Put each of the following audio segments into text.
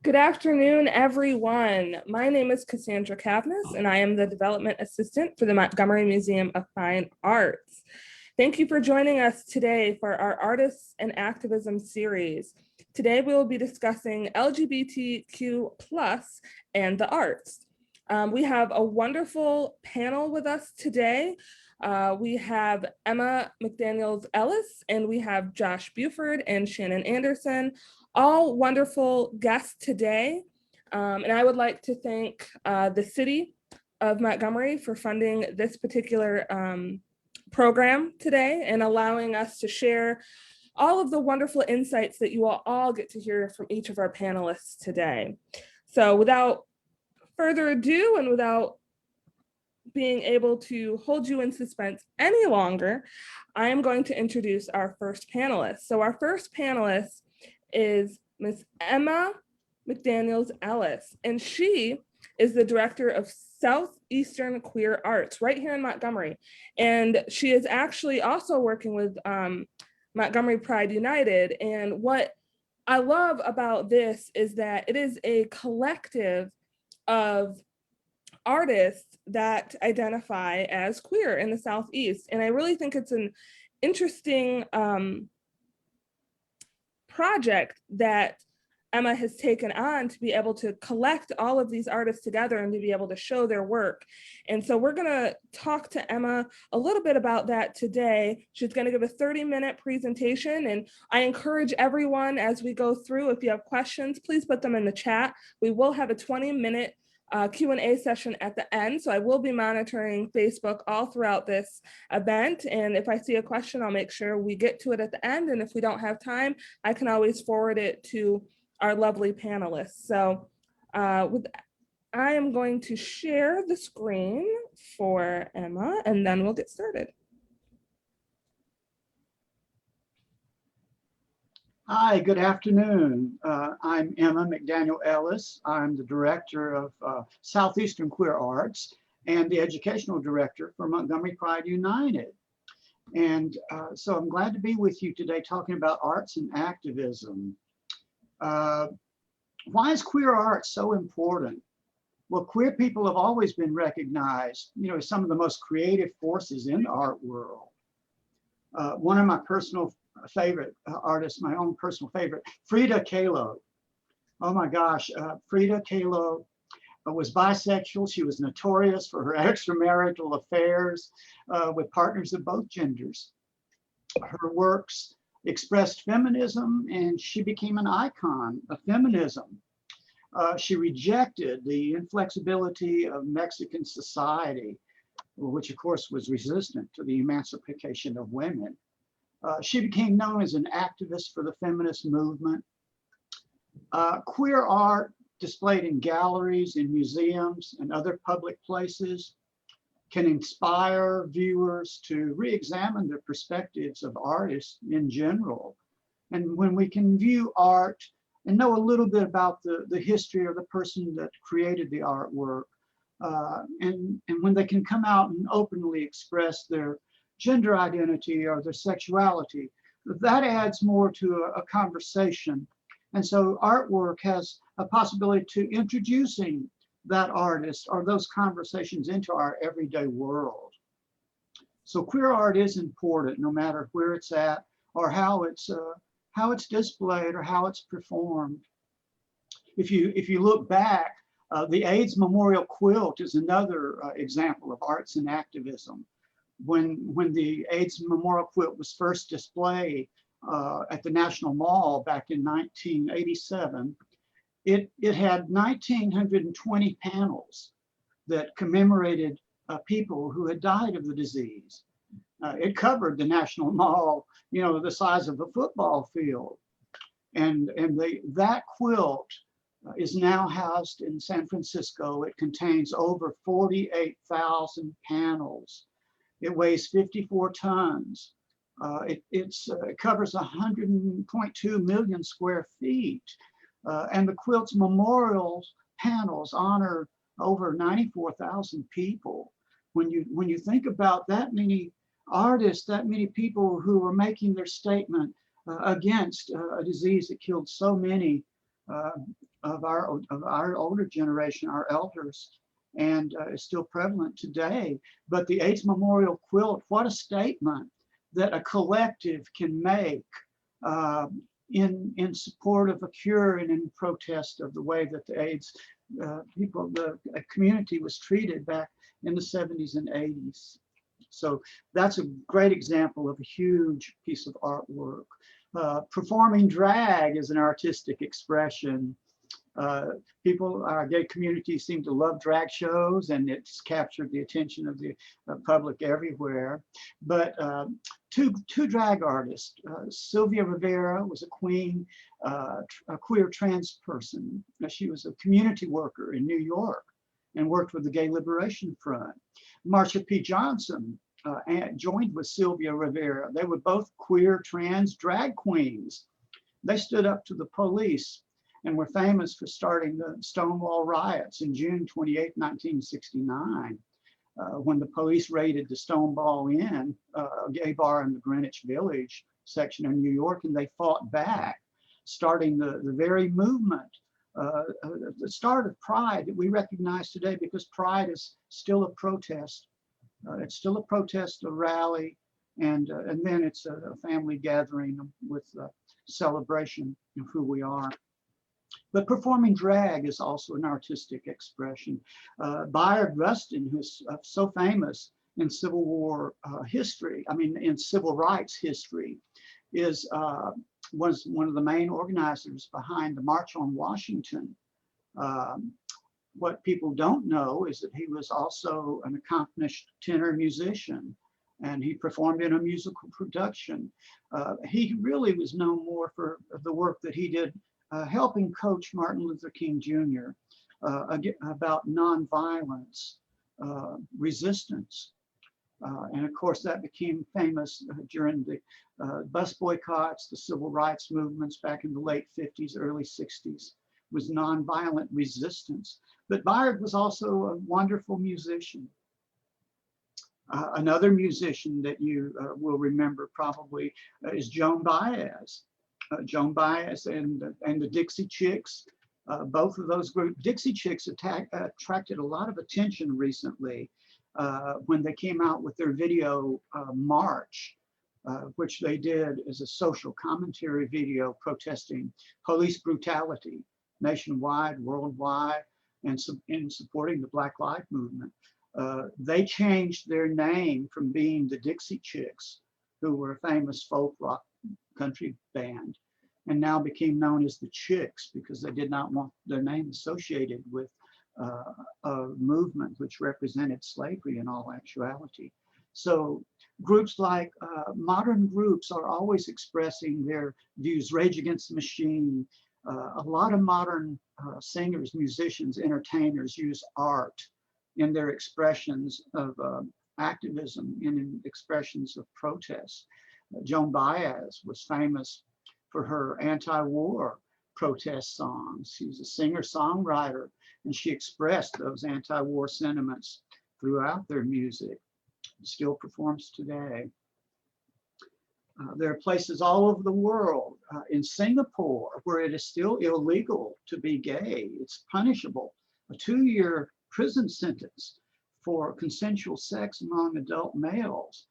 Good afternoon, everyone. My name is Cassandra Cavness, and I am the Development Assistant for the Montgomery Museum of Fine Arts. Thank you for joining us today for our Artists and Activism series. Today, we will be discussing LGBTQ+ and the arts. We have a wonderful panel with us today. We have Emma McDaniels Ellis, and we have Josh Buford and Shannon Anderson, all wonderful guests today. And I would like to thank the city of Montgomery for funding this particular program today and allowing us to share all of the wonderful insights that you will all get to hear from each of our panelists today. So without further ado, and without being able to hold you in suspense any longer, I am going to introduce our first panelist. So our first panelist is Ms. Emma McDaniels Ellis, and she is the director of Southeastern Queer Arts right here in Montgomery. And she is actually also working with Montgomery Pride United. And what I love about this is that it is a collective of artists that identify as queer in the Southeast. And I really think it's an interesting project that Emma has taken on to be able to collect all of these artists together and to be able to show their work. And so we're gonna talk to Emma a little bit about that today. She's gonna give a 30-minute presentation, and I encourage everyone as we go through, if you have questions, please put them in the chat. We will have a 20-minute Q&A session at the end. So I will be monitoring Facebook all throughout this event. And if I see a question, I'll make sure we get to it at the end. And if we don't have time, I can always forward it to our lovely panelists. So I am going to share the screen for Emma, and then we'll get started. Hi, good afternoon. I'm Emma McDaniel Ellis. I'm the director of Southeastern Queer Arts and the educational director for Montgomery Pride United. And so I'm glad to be with you today talking about arts and activism. Why is queer art so important? Well, queer people have always been recognized, as some of the most creative forces in the art world. One of my personal favorite artists, my own personal favorite, Frida Kahlo. Oh my gosh, Frida Kahlo was bisexual. She was notorious for her extramarital affairs with partners of both genders. Her works expressed feminism, and she became an icon of feminism. She rejected the inflexibility of Mexican society, which of course was resistant to the emancipation of women. She became known as an activist for the feminist movement. Queer art displayed in galleries, in museums, and other public places can inspire viewers to re-examine their perspectives of artists in general. And when we can view art and know a little bit about the history of the person that created the artwork, and when they can come out and openly express their gender identity or their sexuality, that adds more to a conversation. And so artwork has a possibility to introducing that artist or those conversations into our everyday world. So queer art is important no matter where it's at or how it's displayed or how it's performed. If you look back, the AIDS Memorial Quilt is another example of arts and activism. When the AIDS Memorial Quilt was first displayed at the National Mall back in 1987, it had 1,920 panels that commemorated people who had died of the disease. It covered the National Mall, the size of a football field. And that quilt is now housed in San Francisco. It contains over 48,000 panels. It weighs 54 tons. It covers 100.2 million square feet. And the quilt's memorial panels honor over 94,000 people. When you think about that many artists, that many people who are making their statement against a disease that killed so many of our older generation, our elders, and is still prevalent today. But the AIDS Memorial Quilt, what a statement that a collective can make in support of a cure and in protest of the way that the AIDS the community was treated back in the 70s and 80s. So that's a great example of a huge piece of artwork. Performing drag is an artistic expression. Our gay community seem to love drag shows, and it's captured the attention of the public everywhere. But two drag artists, Sylvia Rivera was a queen, a queer trans person. She was a community worker in New York and worked with the Gay Liberation Front. Marsha P. Johnson joined with Sylvia Rivera. They were both queer trans drag queens. They stood up to the police and were famous for starting the Stonewall riots in June 28, 1969, when the police raided the Stonewall Inn, a gay bar in the Greenwich Village section of New York, and they fought back, starting the very movement, the start of Pride that we recognize today, because Pride is still a protest. It's still a protest, a rally, and then it's a family gathering with celebration of who we are. But performing drag is also an artistic expression. Bayern Rustin, who's so famous in Civil War history, in civil rights history, was one of the main organizers behind the March on Washington. What people don't know is that he was also an accomplished tenor musician, and he performed in a musical production. He really was known more for the work that he did helping coach Martin Luther King Jr. About nonviolence, resistance. And of course, that became famous during the bus boycotts, the civil rights movements back in the late 50s, early 60s, was nonviolent resistance. But Bayard was also a wonderful musician. Another musician that you will remember probably is Joan Baez. Joan Baez and the Dixie Chicks, both of those groups. Dixie Chicks attracted a lot of attention recently when they came out with their video March, which they did as a social commentary video protesting police brutality nationwide, worldwide, and in supporting the Black Lives Movement. They changed their name from being the Dixie Chicks, who were a famous folk rock country band, and now became known as the Chicks because they did not want their name associated with a movement which represented slavery in all actuality. So groups like modern groups are always expressing their views. Rage Against the Machine, a lot of modern singers, musicians, entertainers use art in their expressions of activism and in expressions of protest. Joan Baez was famous for her anti-war protest songs. She was a singer-songwriter, and she expressed those anti-war sentiments throughout their music. It still performs today. There are places all over the world, in Singapore, where it is still illegal to be gay. It's punishable, a 2-year prison sentence for consensual sex among adult males.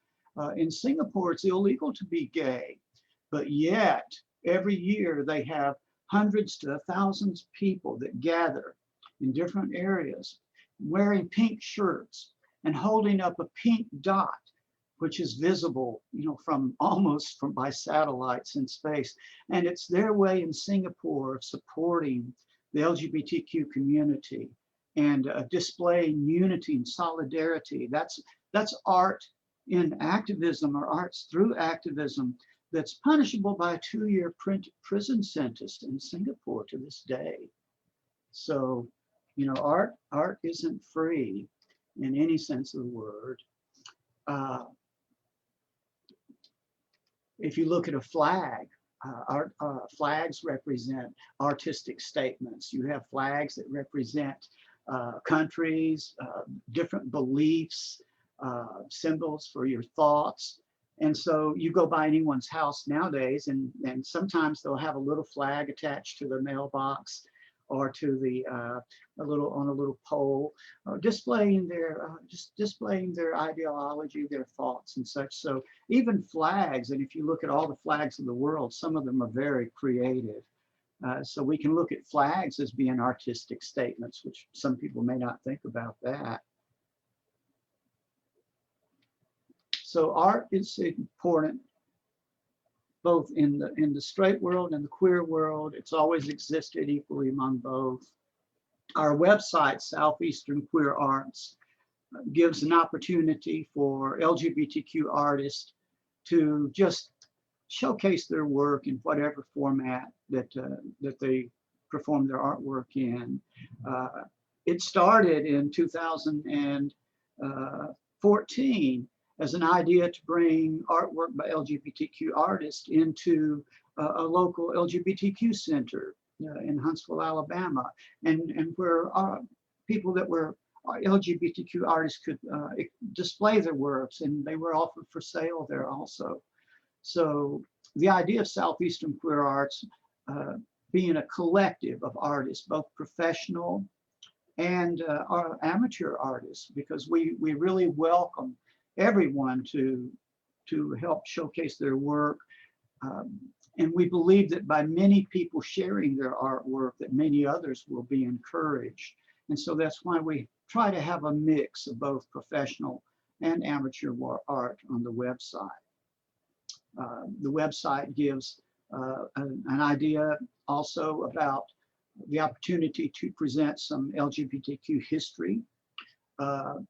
In Singapore, it's illegal to be gay, but yet every year they have hundreds to thousands of people that gather in different areas wearing pink shirts and holding up a pink dot, which is visible, from by satellites in space. And it's their way in Singapore of supporting the LGBTQ community and displaying unity and solidarity. That's art in activism, or arts through activism, that's punishable by a 2-year prison sentence in Singapore to this day. So, art isn't free in any sense of the word. If you look at a flag, flags represent artistic statements. You have flags that represent countries, different beliefs, symbols for your thoughts. And so you go by anyone's house nowadays, and sometimes they'll have a little flag attached to the mailbox, or to the a little pole, displaying their just displaying their ideology, their thoughts and such. So even flags, and if you look at all the flags of the world, some of them are very creative. So we can look at flags as being artistic statements, which some people may not think about that. So art is important both in the straight world and the queer world. It's always existed equally among both. Our website, Southeastern Queer Arts, gives an opportunity for LGBTQ artists to just showcase their work in whatever format that they perform their artwork in. It started in 2014 as an idea to bring artwork by LGBTQ artists into a local LGBTQ center in Huntsville, Alabama, and where people that were LGBTQ artists could display their works, and they were offered for sale there also. So the idea of Southeastern Queer Arts being a collective of artists, both professional and amateur artists, because we really welcome everyone to help showcase their work. And we believe that by many people sharing their artwork, that many others will be encouraged. And so that's why we try to have a mix of both professional and amateur art on the website. The website gives an idea also about the opportunity to present some LGBTQ history,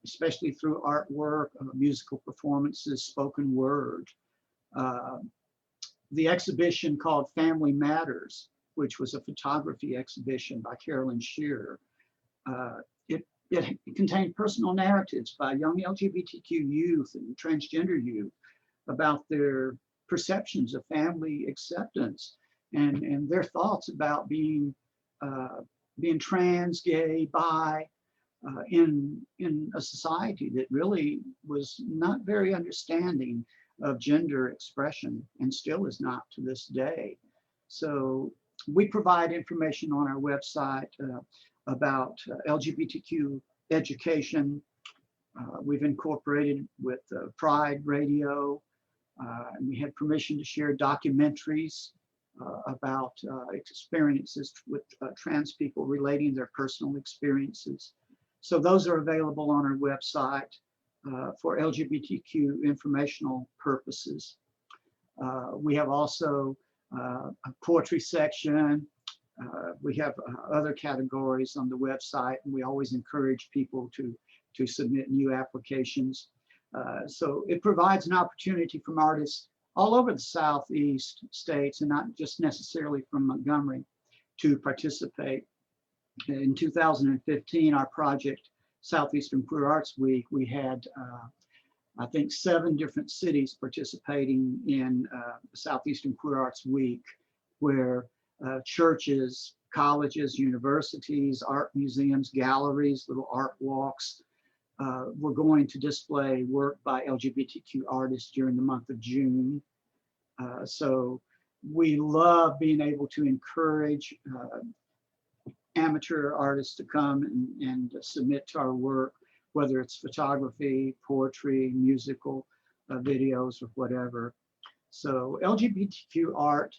especially through artwork, musical performances, spoken word. The exhibition called Family Matters, which was a photography exhibition by Carolyn Shearer, it contained personal narratives by young LGBTQ youth and transgender youth about their perceptions of family acceptance and their thoughts about being trans, gay, bi, in a society that really was not very understanding of gender expression, and still is not to this day. So we provide information on our website about LGBTQ education. We've incorporated with Pride Radio, and we had permission to share documentaries about experiences with trans people, relating their personal experiences. So those are available on our website for LGBTQ informational purposes. We have also a poetry section. We have other categories on the website, and we always encourage people to submit new applications. So it provides an opportunity from artists all over the Southeast states, and not just necessarily from Montgomery, to participate. In 2015, our project, Southeastern Queer Arts Week, we had, I think, 7 different cities participating in Southeastern Queer Arts Week, where churches, colleges, universities, art museums, galleries, little art walks were going to display work by LGBTQ artists during the month of June. So we love being able to encourage amateur artists to come and submit to our work, whether it's photography, poetry, musical videos, or whatever. So LGBTQ art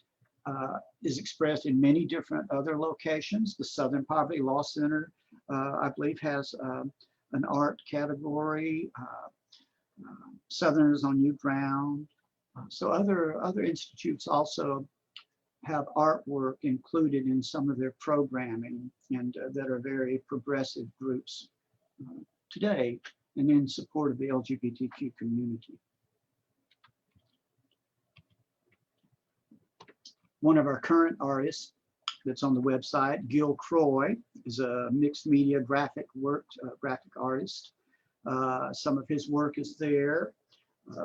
is expressed in many different other locations. The Southern Poverty Law Center, I believe, has an art category. Southerners on New Ground. So other institutes also have artwork included in some of their programming, and that are very progressive groups today and in support of the LGBTQ community. One of our current artists that's on the website, Gil Croy, is a mixed media graphic artist. Some of his work is there.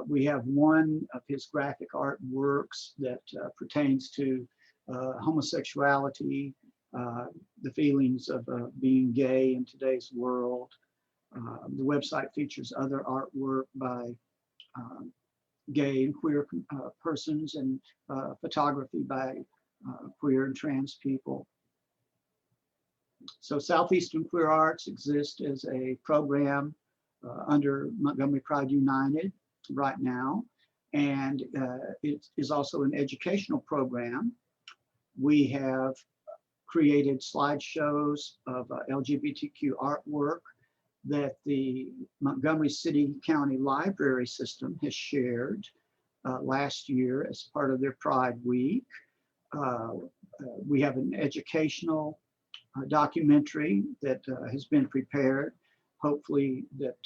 We have one of his graphic art works that pertains to homosexuality, the feelings of being gay in today's world. The website features other artwork by gay and queer persons, and photography by queer and trans people. So Southeastern Queer Arts exists as a program under Montgomery Pride United right now, and it is also an educational program. We have created slideshows of LGBTQ artwork that the Montgomery City County Library System has shared last year as part of their Pride Week. We have an educational documentary that has been prepared, hopefully that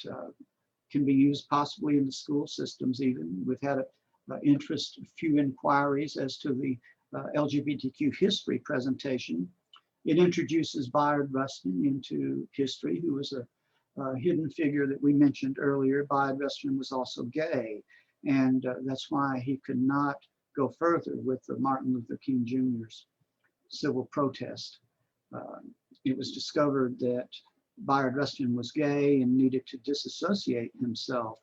can be used possibly in the school systems even. We've had a few inquiries as to the LGBTQ history presentation. It introduces Bayern Rustin into history, who was a hidden figure that we mentioned earlier. Bayern Rustin was also gay, and that's why he could not go further with the Martin Luther King Jr.'s civil protest. It was discovered that Bayard Rustin was gay and needed to disassociate himself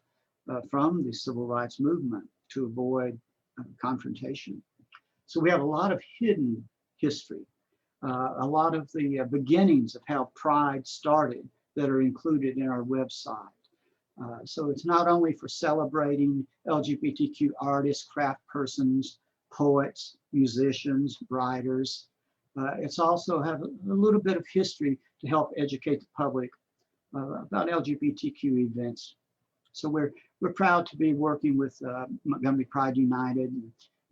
from the civil rights movement to avoid confrontation. So we have a lot of hidden history, a lot of the beginnings of how Pride started that are included in our website. So it's not only for celebrating LGBTQ artists, craft persons, poets, musicians, writers. It's also have a little bit of history to help educate the public about LGBTQ events. So we're proud to be working with Montgomery Pride United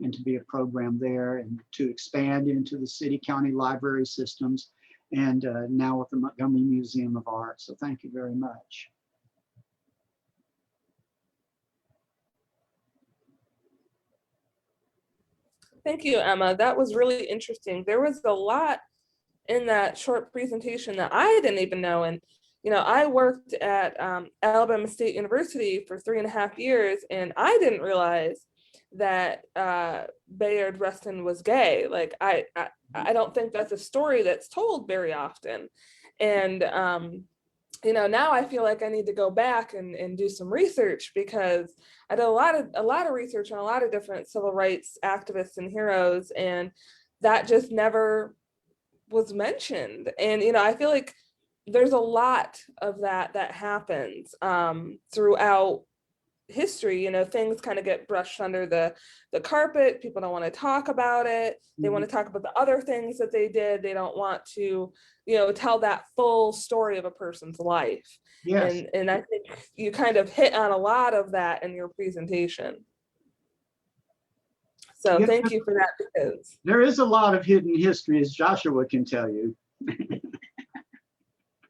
and to be a program there and to expand into the city county library systems and now with the Montgomery Museum of Art. So thank you very much. Thank you, Emma. That was really interesting. There was a lot in that short presentation that I didn't even know. And, you know, I worked at Alabama State University for 3.5 years, and I didn't realize that Bayard Rustin was gay. Like, I don't think that's a story that's told very often. And, you know, now I feel like I need to go back and do some research, because I did a lot of research on a lot of different civil rights activists and heroes, and that just never was mentioned. And, you know, I feel like there's a lot of that happens throughout history. You know, things kind of get brushed under the carpet. People don't want to talk about it. They want to talk about the other things that they did. They don't want to, you know, tell that full story of a person's life. Yes. And I think you kind of hit on a lot of that in your presentation. So yes, thank you for that, because there is a lot of hidden history, as Joshua can tell you.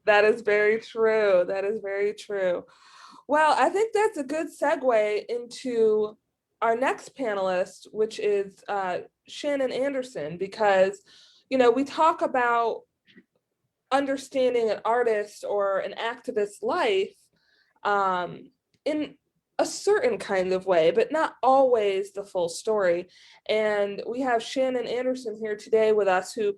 that is very true. That is very true. Well, I think that's a good segue into our next panelist, which is Shannon Anderson, because, you know, we talk about understanding an artist or an activist's life in a certain kind of way, but not always the full story. And we have Shannon Anderson here today with us, who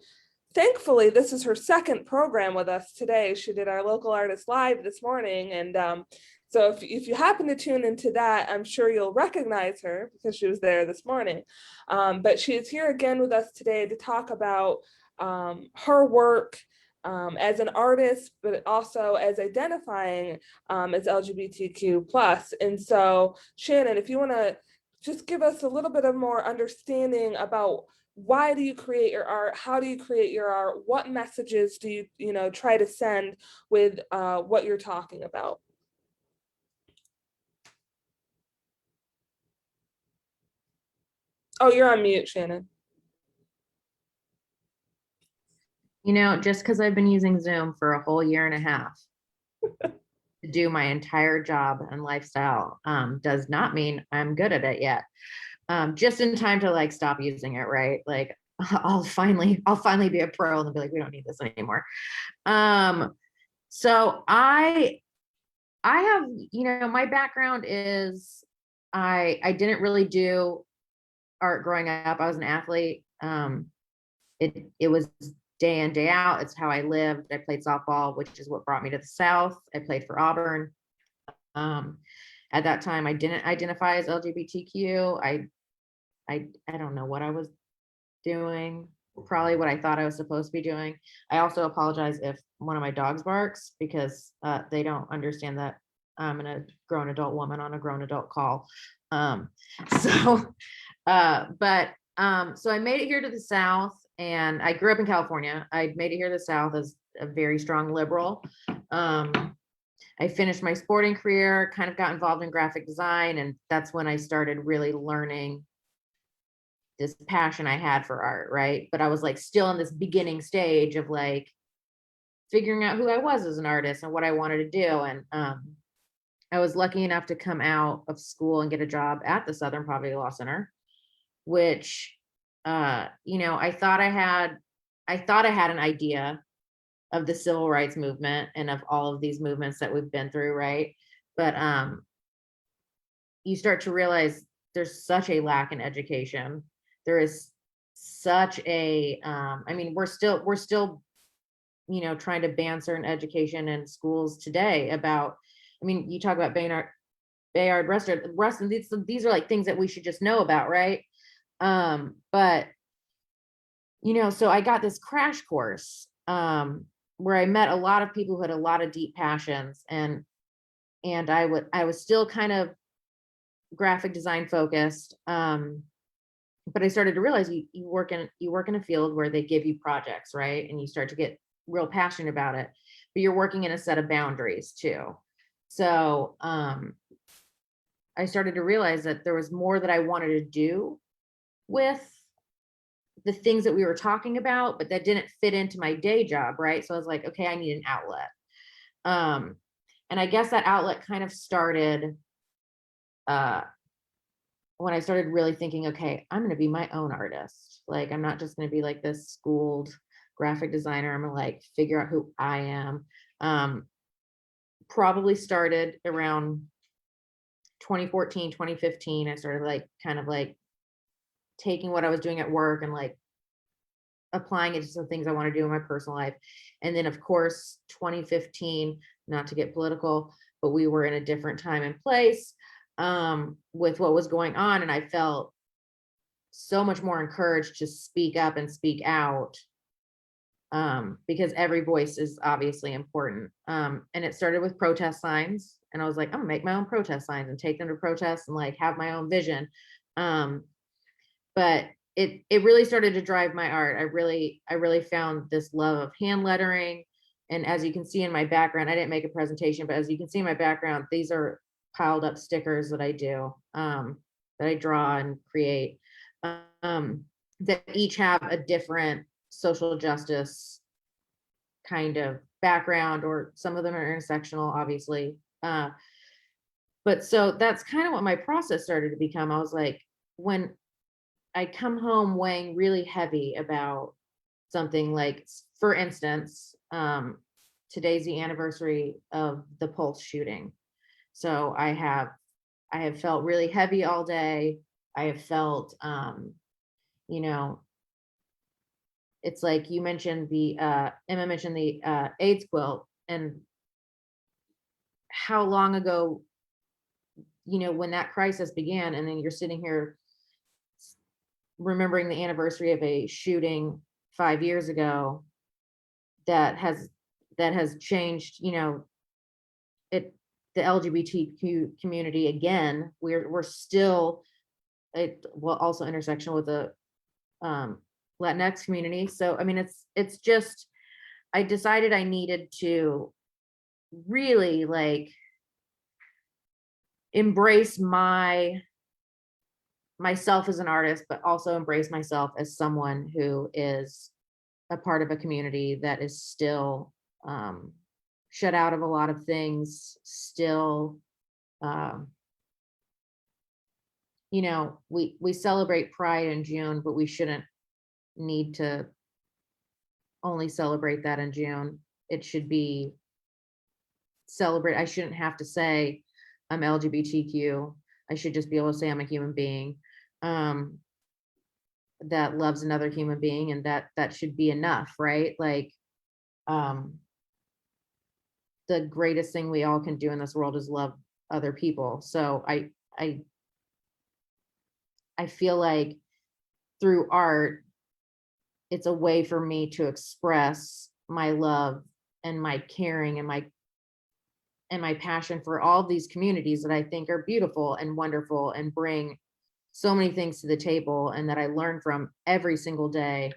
thankfully, this is her second program with us today. She did our Local Artist Live this morning. And so if you happen to tune into that, I'm sure you'll recognize her because she was there this morning. But she is here again with us today to talk about her work as an artist, but also as identifying as LGBTQ+. And so, Shannon, if you want to just give us a little bit of more understanding about why do you create your art? How do you create your art? What messages do you try to send with what you're talking about? Oh, you're on mute, Shannon. You know, just because I've been using Zoom for a whole 1.5 years to do my entire job and lifestyle does not mean I'm good at it yet. Just in time to like stop using it, right? Like I'll finally be a pro and they'll be like, we don't need this anymore. So I have, you know, my background is I didn't really do art growing up. I was an athlete. It was day in, day out. It's how I lived. I played softball, which is what brought me to the South. I played for Auburn. At that time, I didn't identify as LGBTQ. I don't know what I was doing. probably what I thought I was supposed to be doing. I also apologize if one of my dogs barks, because they don't understand that I'm a grown adult woman on a grown adult call. So I made it here to the South, and I grew up in California. I made it here to the South as a very strong liberal. I finished my sporting career, kind of got involved in graphic design, and that's when I started really learning this passion I had for art, right? But I was like still in this beginning stage of like figuring out who I was as an artist and what I wanted to do. And I was lucky enough to come out of school and get a job at the Southern Poverty Law Center, which I thought I had an idea of the civil rights movement and of all of these movements that we've been through, right? But you start to realize there's such a lack in education. There is such a we're still trying to ban certain education in schools today about, you talk about Bayard Rustin, these are like things that we should just know about, right? But so I got this crash course where I met a lot of people who had a lot of deep passions, and I was still kind of graphic design focused. But I started to realize you work in a field where they give you projects, right? And you start to get real passionate about it, but you're working in a set of boundaries too. So I started to realize that there was more that I wanted to do with the things that we were talking about, but that didn't fit into my day job, right? So I was like, okay, I need an outlet. And I guess that outlet kind of started when I started really thinking, okay, I'm going to be my own artist. Like, I'm not just going to be like this schooled graphic designer. I'm going to like figure out who I am. Probably started around 2014, 2015. I started like kind of like taking what I was doing at work and like applying it to some things I want to do in my personal life. And then of course, 2015, not to get political, but we were in a different time and place with what was going on. And I felt so much more encouraged to speak up and speak out because every voice is obviously important. And it started with protest signs. And I was like, I'm gonna make my own protest signs and take them to protests and like have my own vision. But it really started to drive my art. I really found this love of hand lettering. And as you can see in my background, I didn't make a presentation, but as you can see in my background, these are piled up stickers that I do, that I draw and create, that each have a different social justice kind of background, or some of them are intersectional, obviously. But so that's kind of what my process started to become. I was like, when I come home weighing really heavy about something, like, for instance, today's the anniversary of the Pulse shooting. So I have felt really heavy all day. I have felt, it's like you mentioned Emma mentioned the AIDS quilt, and how long ago, when that crisis began, and then you're sitting here remembering the anniversary of a shooting 5 years ago that has changed, the LGBTQ community again. We're still also intersectional with the Latinx community. So I mean, it's just, I decided I needed to really like embrace myself as an artist, but also embrace myself as someone who is a part of a community that is still shut out of a lot of things, still, we celebrate Pride in June, but we shouldn't need to only celebrate that in June. It should be celebrate. I shouldn't have to say I'm LGBTQ. I should just be able to say I'm a human being that loves another human being, and that should be enough, right? Like, the greatest thing we all can do in this world is love other people. So I feel like through art, it's a way for me to express my love and my caring and my passion for all these communities that I think are beautiful and wonderful and bring so many things to the table and that I learn from every single day.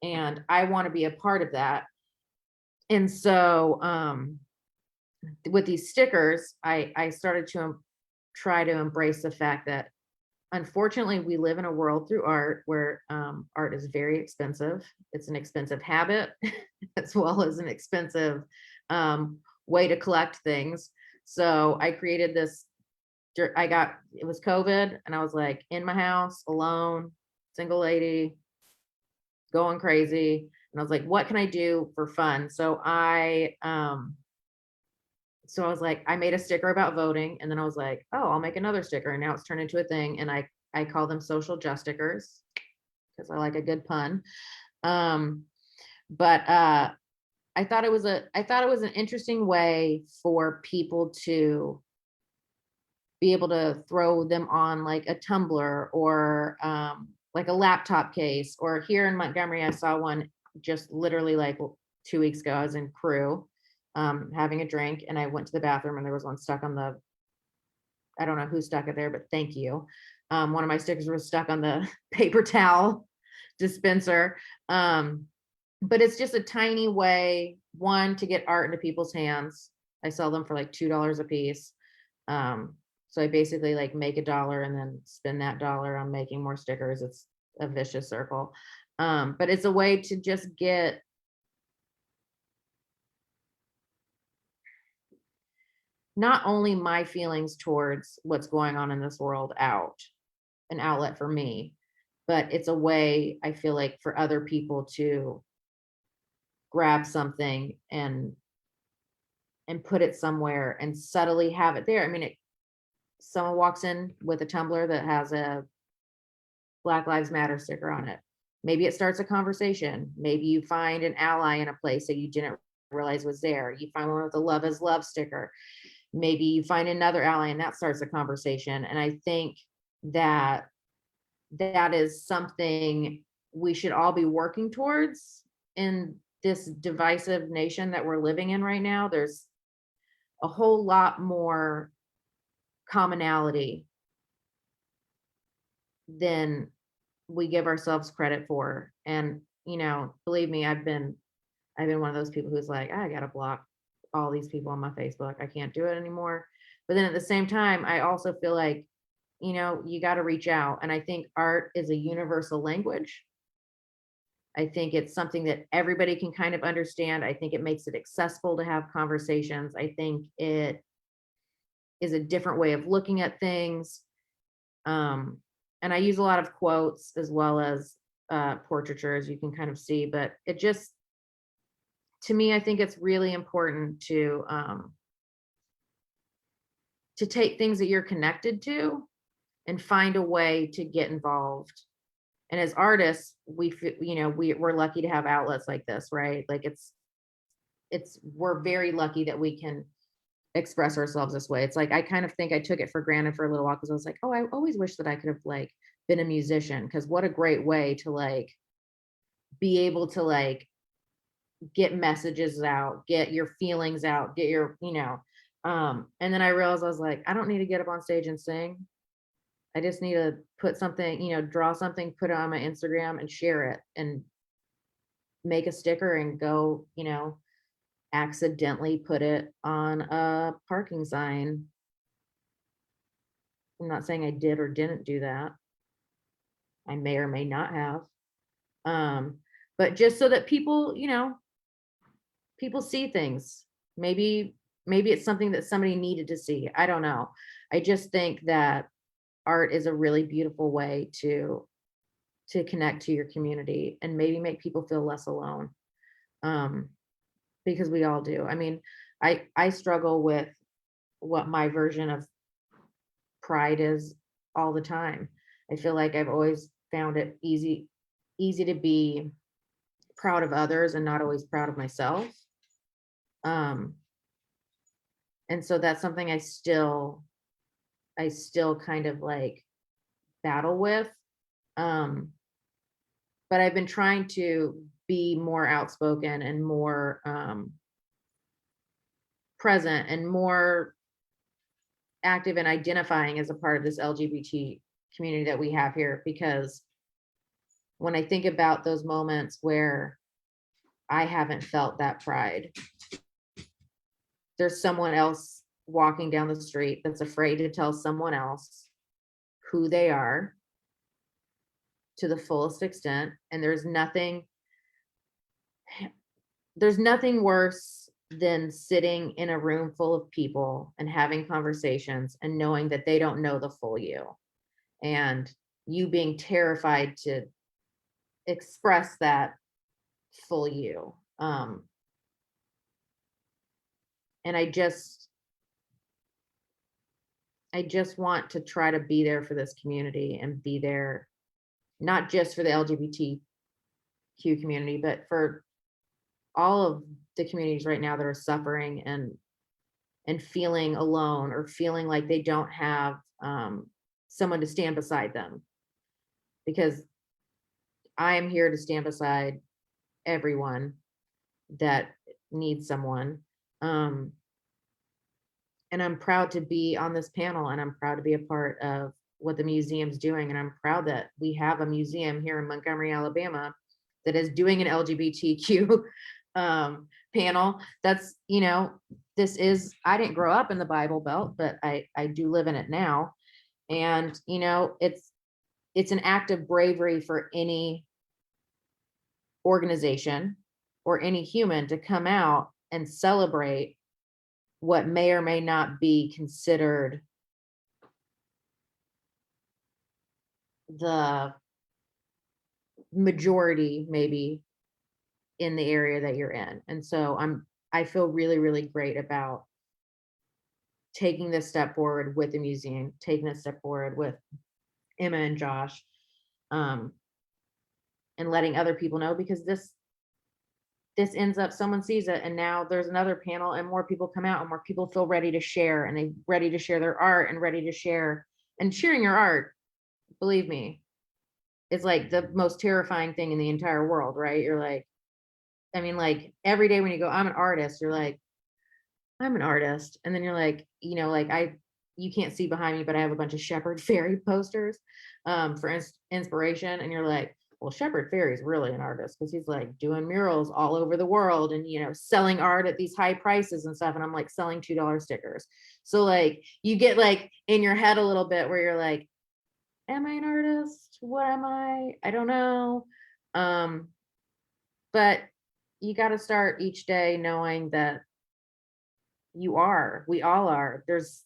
And I want to be a part of that. And so with these stickers, I started to try to embrace the fact that unfortunately we live in a world through art where art is very expensive. It's an expensive habit as well as an expensive way to collect things. So I created this, it was COVID and I was like in my house alone, single lady, going crazy. And I was like, what can I do for fun? So I was like, I made a sticker about voting, and then I was like, oh, I'll make another sticker. And now it's turned into a thing. And I call them social just stickers because I like a good pun. But I thought it was an interesting way for people to be able to throw them on like a tumbler or like a laptop case. Or here in Montgomery, I saw one just literally like 2 weeks ago. I was in Crew having a drink, and I went to the bathroom and there was one stuck on the, I don't know who stuck it there, but thank you. One of my stickers was stuck on the paper towel dispenser. But it's just a tiny way, one, to get art into people's hands. I sell them for like $2 a piece. So I basically like make $1 and then spend that dollar on making more stickers. It's a vicious circle. But it's a way to just get not only my feelings towards what's going on in this world out, an outlet for me, but it's a way I feel like for other people to grab something and put it somewhere and subtly have it there. I mean, someone walks in with a tumbler that has a Black Lives Matter sticker on it. Maybe it starts a conversation. Maybe you find an ally in a place that you didn't realize was there. You find one with a love is love sticker. Maybe you find another ally and that starts a conversation. And I think that is something we should all be working towards in this divisive nation that we're living in right now. There's a whole lot more commonality than we give ourselves credit for. And, believe me, I've been one of those people who's like, I gotta block all these people on my Facebook. I can't do it anymore. But then at the same time, I also feel like, you got to reach out. And I think art is a universal language. I think it's something that everybody can kind of understand. I think it makes it accessible to have conversations. I think it is a different way of looking at things. And I use a lot of quotes as well as portraiture, as you can kind of see, but it just, to me, I think it's really important to take things that you're connected to and find a way to get involved. And as artists, we're lucky to have outlets like this, right? Like we're very lucky that we can express ourselves this way. It's like, I kind of think I took it for granted for a little while because I was like, oh, I always wish that I could have like been a musician, because what a great way to like be able to like get messages out, get your feelings out, get your, and then I realized I was like, I don't need to get up on stage and sing. I just need to put something, draw something, put it on my Instagram and share it and make a sticker and go, accidentally put it on a parking sign. I'm not saying I did or didn't do that. I may or may not have. But just so that people, people see things. Maybe it's something that somebody needed to see. I don't know. I just think that art is a really beautiful way to connect to your community and maybe make people feel less alone. Because we all do. I mean, I struggle with what my version of pride is all the time. I feel like I've always found it easy to be proud of others and not always proud of myself. And so that's something I still kind of like battle with. but I've been trying to be more outspoken and more present and more active in identifying as a part of this LGBT community that we have here, because when I think about those moments where I haven't felt that pride, there's someone else walking down the street that's afraid to tell someone else who they are to the fullest extent. And there's nothing worse than sitting in a room full of people and having conversations and knowing that they don't know the full you, and you being terrified to express that full you. And I just want to try to be there for this community and be there, not just for the LGBTQ community, but for all of the communities right now that are suffering and feeling alone or feeling like they don't have someone to stand beside them. Because I am here to stand beside everyone that needs someone. And I'm proud to be on this panel, and I'm proud to be a part of what the museum's doing. And I'm proud that we have a museum here in Montgomery, Alabama, that is doing an LGBTQ panel. That's, you know, I didn't grow up in the Bible Belt, but I do live in it now. And, you know, it's an act of bravery for any organization or any human to come out and celebrate what may or may not be considered the majority, maybe, in the area that you're in. And so I feel really, really great about taking this step forward with the museum, taking this step forward with Emma and Josh, and letting other people know, because this ends up, someone sees it, and now there's another panel and more people come out and more people feel ready to share, and they ready to share their art and ready to share. And sharing your art, believe me, is like the most terrifying thing in the entire world, right? You're like, I mean, like every day when you go, I'm an artist, you're like, I'm an artist. And then you're like, you know, like you can't see behind me, but I have a bunch of Shepard Fairey posters for inspiration. And you're like, well, Shepard Fairey is really an artist, because he's like doing murals all over the world and, you know, selling art at these high prices and stuff. And I'm like selling $2 stickers. So like you get like in your head a little bit where you're like, am I an artist? What am I? I don't know. But you got to start each day knowing that we all are. There's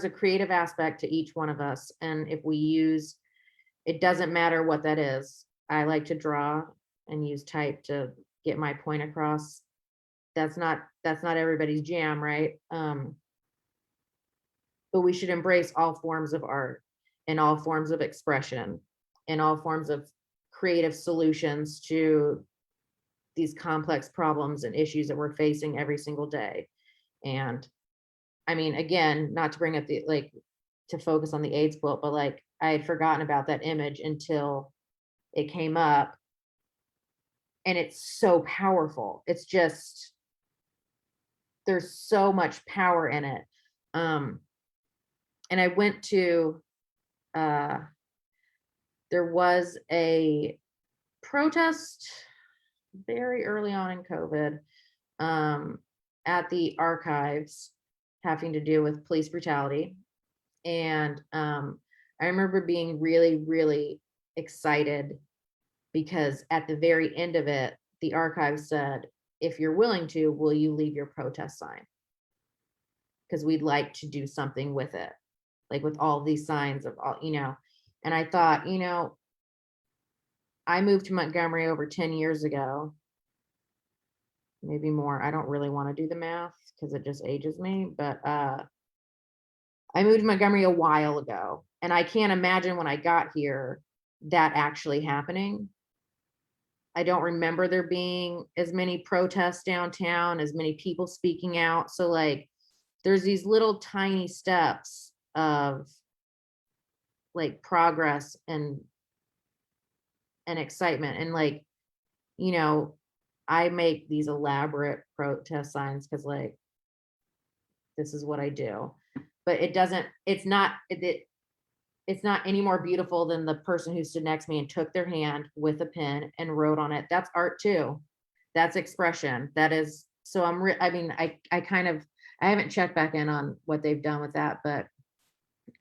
a creative aspect to each one of us. And if we use, it doesn't matter what that is. I like to draw and use type to get my point across. That's not everybody's jam, right? But we should embrace all forms of art and all forms of expression and all forms of creative solutions to these complex problems and issues that we're facing every single day. And I mean, again, not to bring up to focus on the AIDS quilt, but like I had forgotten about that image until it came up, and it's so powerful. It's just, there's so much power in it. And I went to, there was a protest very early on in COVID at the archives having to do with police brutality. And I remember being really, really excited, because at the very end of it, the archive said, if you're willing to, will you leave your protest sign? Because we'd like to do something with it, like with all these signs of all, you know. And I thought, you know, I moved to Montgomery over 10 years ago, maybe more. I don't really want to do the math because it just ages me, but I moved to Montgomery a while ago, and I can't imagine when I got here that actually happening. I don't remember there being as many protests downtown, as many people speaking out. So like, there's these little tiny steps of like progress and and excitement. And like, you know, I make these elaborate protest signs because like, this is what I do. But it's not any more beautiful than the person who stood next to me and took their hand with a pen and wrote on it. That's art too. That's expression. That is, so I mean, I haven't checked back in on what they've done with that, but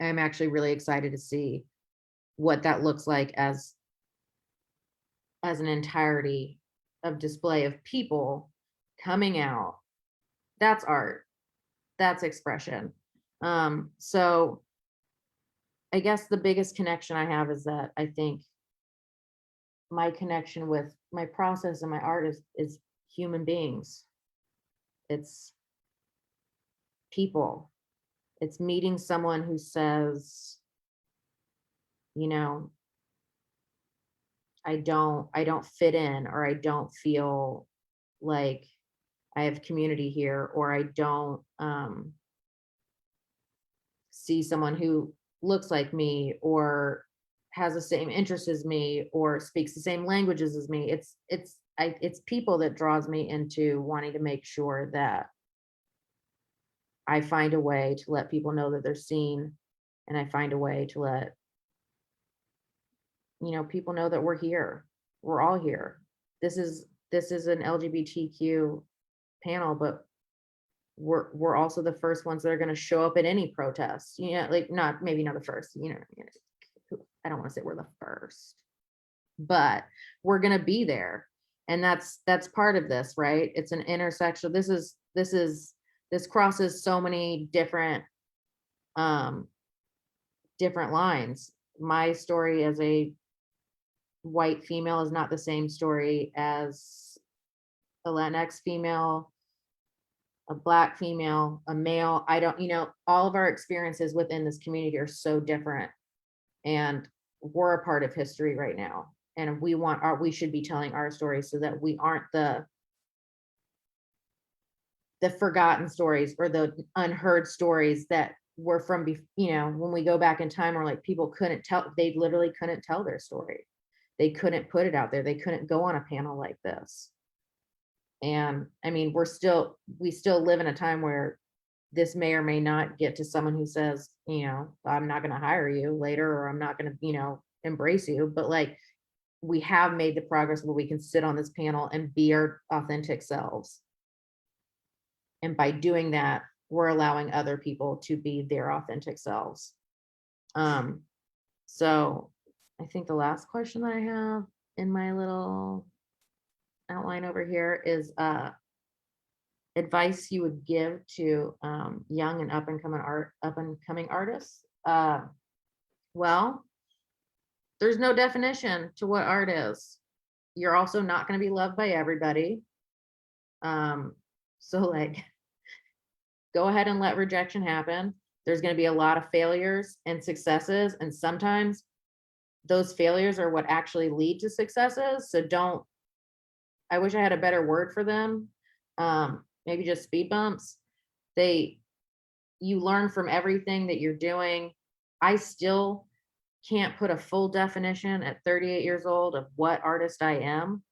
I'm actually really excited to see what that looks like as an entirety of display of people coming out. That's art. That's expression. So I guess the biggest connection I have is that I think my connection with my process and my art is human beings. It's people. It's meeting someone who says, you know, I don't fit in, or I don't feel like I have community here, or I don't see someone who looks like me or has the same interests as me or speaks the same languages as me. It's people that draws me into wanting to make sure that I find a way to let people know that they're seen, and I find a way to let, you know, people know that we're here. We're all here. This is an LGBTQ panel, but we're also the first ones that are going to show up at any protest. You know, like maybe not the first, you know, I don't want to say we're the first, but we're going to be there. And that's part of this, right? It's an intersection. This crosses so many different lines. My story as a white female is not the same story as a Latinx female, a Black female, a male. I don't, you know, all of our experiences within this community are so different, and we're a part of history right now. And we should be telling our stories so that we aren't the forgotten stories or the unheard stories that were from, you know, when we go back in time, or like people they literally couldn't tell their story. They couldn't put it out there. They couldn't go on a panel like this. And I mean, we still live in a time where this may or may not get to someone who says, you know, I'm not going to hire you later, or I'm not going to, you know, embrace you. But like, we have made the progress where we can sit on this panel and be our authentic selves. And by doing that, we're allowing other people to be their authentic selves. So I think the last question that I have in my little outline over here is advice you would give to young and up and coming artists. Well, there's no definition to what art is. You're also not going to be loved by everybody. So like, go ahead and let rejection happen. There's going to be a lot of failures and successes, and sometimes those failures are what actually lead to successes. So I wish I had a better word for them. Maybe just speed bumps. You learn from everything that you're doing. I still can't put a full definition at 38 years old of what artist I am.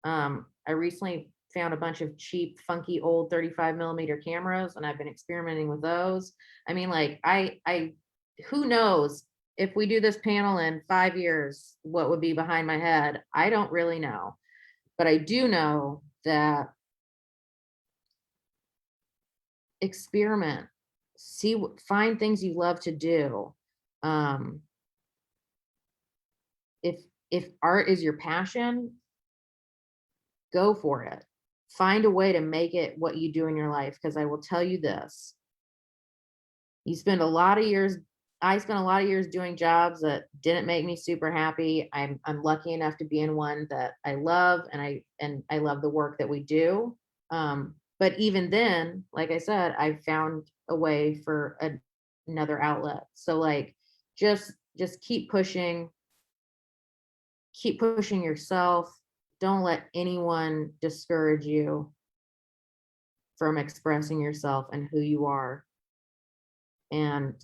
I recently found a bunch of cheap, funky, old 35mm cameras, and I've been experimenting with those. I mean, like, who knows if we do this panel in 5 years, what would be behind my head? I don't really know, but I do know that experiment, find things you love to do. If art is your passion, go for it. Find a way to make it what you do in your life. Because I will tell you this, I spent a lot of years doing jobs that didn't make me super happy. I'm lucky enough to be in one that I love, and I love the work that we do. But even then, like I said, I found a way for another outlet. So like, just keep pushing yourself. Don't let anyone discourage you from expressing yourself and who you are. And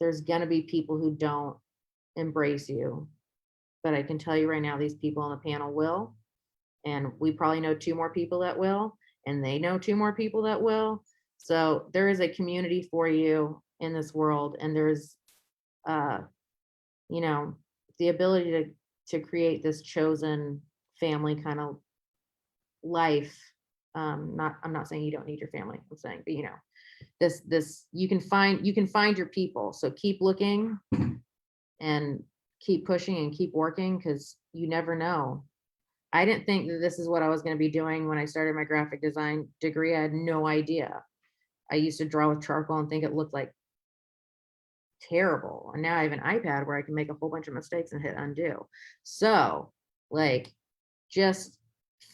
there's going to be people who don't embrace you. But I can tell you right now, these people on the panel will, and we probably know 2 more people that will, and they know 2 more people that will. So there is a community for you in this world, and there's, you know, the ability to create this chosen family kind of life. I'm not saying you don't need your family. I'm saying, but you know, this you can find your people. So keep looking and keep pushing and keep working, because you never know. I didn't think that this is what I was going to be doing when I started my graphic design degree. I had no idea. I used to draw with charcoal and think it looked like terrible. And now I have an iPad where I can make a whole bunch of mistakes and hit undo. So like, just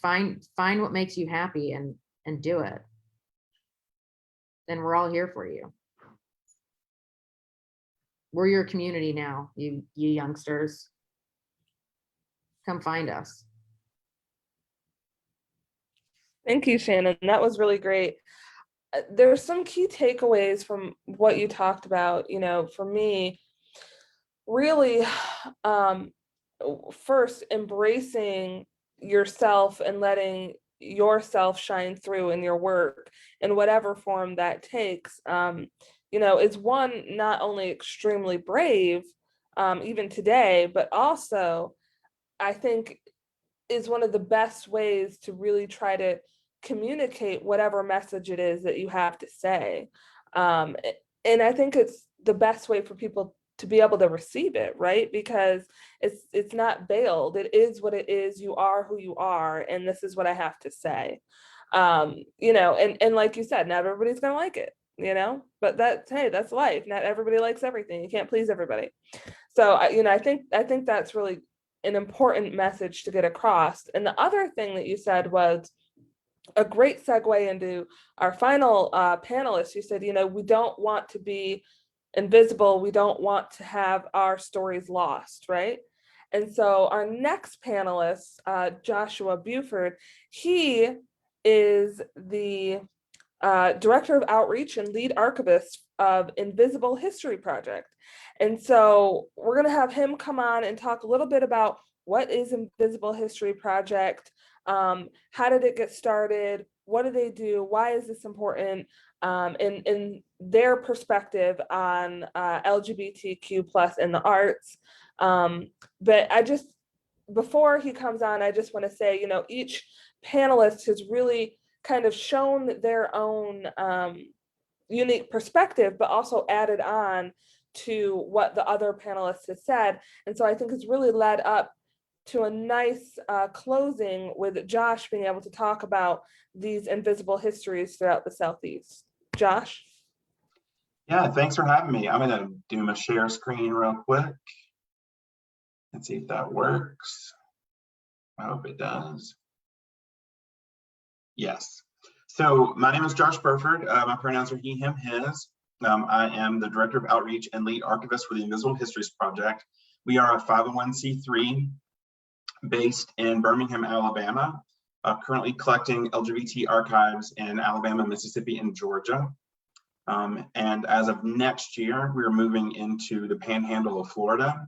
find what makes you happy and do it. Then we're all here for you. We're your community now, you youngsters. Come find us. Thank you, Shannon. That was really great. There's some key takeaways from what you talked about. You know, for me, really, first, embracing yourself and letting yourself shine through in your work in whatever form that takes, you know, is one, not only extremely brave, even today, but also I think is one of the best ways to really try to communicate whatever message it is that you have to say. And I think it's the best way for people to be able to receive it, right? Because it's not veiled. It is what it is. You are who you are, and this is what I have to say. You know, and like you said, not everybody's gonna like it, you know, but hey, that's life. Not everybody likes everything. You can't please everybody. So you know, I think that's really an important message to get across. And the other thing that you said was a great segue into our final panelist. You said, you know, we don't want to be invisible. We don't want to have our stories lost, right? And so our next panelist, Joshua Buford, he is the Director of Outreach and lead archivist of Invisible History Project. And so we're going to have him come on and talk a little bit about what is Invisible History Project, how did it get started, what do they do, why is this important, in their perspective on LGBTQ plus in the arts. But before he comes on, I just want to say, you know, each panelist has really kind of shown their own unique perspective, but also added on to what the other panelists have said. And so I think it's really led up to a nice closing with Josh being able to talk about these invisible histories throughout the Southeast. Josh? Yeah, thanks for having me. I'm gonna do my share screen real quick and see if that works. I hope it does. Yes. So my name is Josh Burford. My pronouns are he, him, his. I am the Director of Outreach and lead archivist for the Invisible Histories Project. We are a 501c3 based in Birmingham, Alabama, currently collecting LGBT archives in Alabama, Mississippi, and Georgia. And as of next year, we're moving into the panhandle of Florida,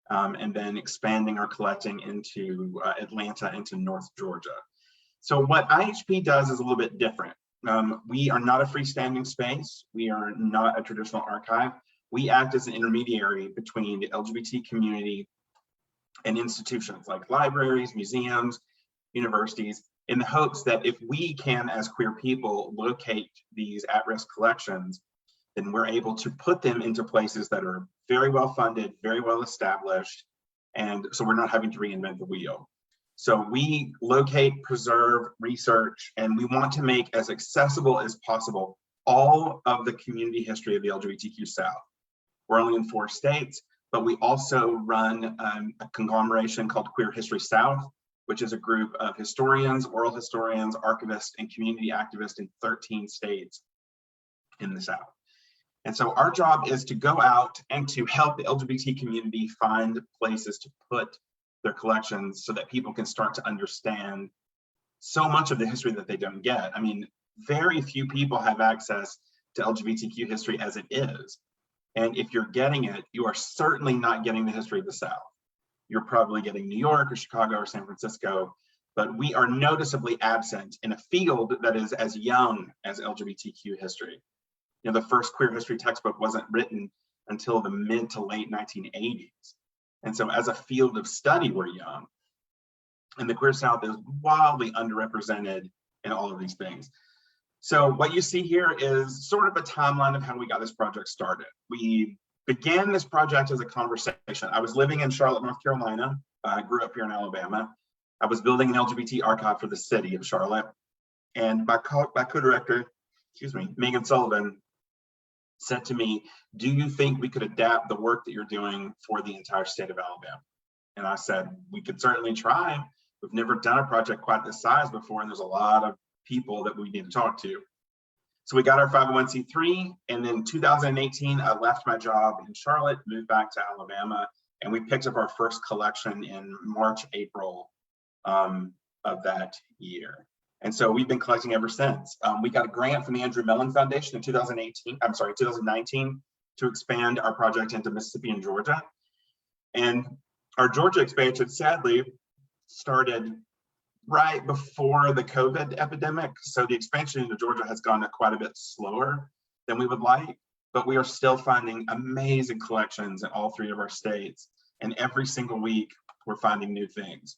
and then expanding our collecting into Atlanta, into North Georgia. So what IHP does is a little bit different. We are not a freestanding space. We are not a traditional archive. We act as an intermediary between the LGBT community and institutions like libraries, museums, universities, in the hopes that if we can, as queer people, locate these at-risk collections, then we're able to put them into places that are very well funded, very well established, and so we're not having to reinvent the wheel. So we locate, preserve, research, and we want to make as accessible as possible all of the community history of the LGBTQ South. We're only in 4 states, but we also run a conglomeration called Queer History South, which is a group of historians, oral historians, archivists, and community activists in 13 states in the South. And so our job is to go out and to help the LGBT community find places to put their collections so that people can start to understand so much of the history that they don't get. I mean, very few people have access to LGBTQ history as it is. And if you're getting it, you are certainly not getting the history of the South. You're probably getting New York or Chicago or San Francisco, but we are noticeably absent in a field that is as young as LGBTQ history. You know, the first queer history textbook wasn't written until the mid to late 1980s. And so as a field of study, we're young. And the queer South is wildly underrepresented in all of these things. So what you see here is sort of a timeline of how we got this project started. We began this project as a conversation. I was living in Charlotte, North Carolina. I grew up here in Alabama. I was building an LGBT archive for the city of Charlotte. And my co-director, Megan Sullivan, said to me, do you think we could adapt the work that you're doing for the entire state of Alabama? And I said, we could certainly try. We've never done a project quite this size before, and there's a lot of people that we need to talk to. So we got our 501c3, and then 2018, I left my job in Charlotte, moved back to Alabama, and we picked up our first collection in March, April of that year. And so we've been collecting ever since. We got a grant from the Andrew Mellon Foundation in 2019 to expand our project into Mississippi and Georgia. And our Georgia expansion, sadly, started right before the COVID epidemic. So the expansion into Georgia has gone quite a bit slower than we would like, but we are still finding amazing collections in all three of our states. And every single week, we're finding new things.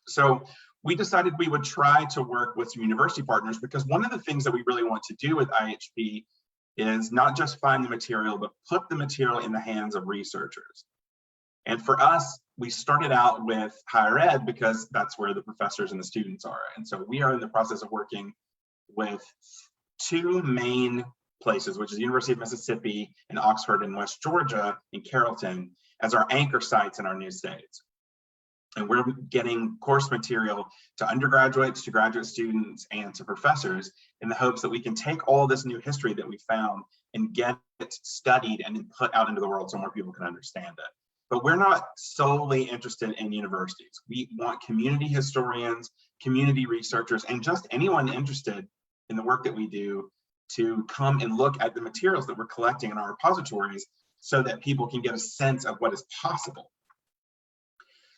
So we decided we would try to work with some university partners, because one of the things that we really want to do with IHP is not just find the material, but put the material in the hands of researchers. And for us, we started out with higher ed because that's where the professors and the students are. And so we are in the process of working with two main places, which is the University of Mississippi and Oxford in West Georgia in Carrollton, as our anchor sites in our new states. And we're getting course material to undergraduates, to graduate students, and to professors in the hopes that we can take all this new history that we found and get it studied and then put out into the world so more people can understand it. But we're not solely interested in universities. We want community historians, community researchers, and just anyone interested in the work that we do to come and look at the materials that we're collecting in our repositories so that people can get a sense of what is possible.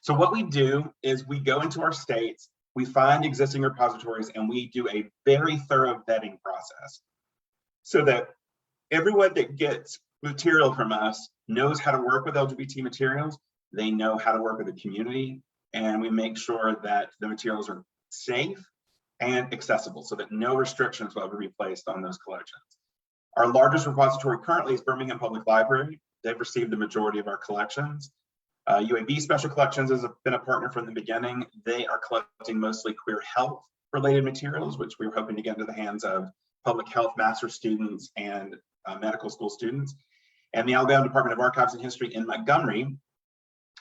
So what we do is we go into our states, we find existing repositories, and we do a very thorough vetting process so that everyone that gets material from us knows how to work with LGBT materials, they know how to work with the community, and we make sure that the materials are safe and accessible so that no restrictions will ever be placed on those collections. Our largest repository currently is Birmingham Public Library. They've received the majority of our collections. UAB Special Collections has been a partner from the beginning. They are collecting mostly queer health related materials, which we're hoping to get into the hands of public health master's students and medical school students. And the Alabama Department of Archives and History in Montgomery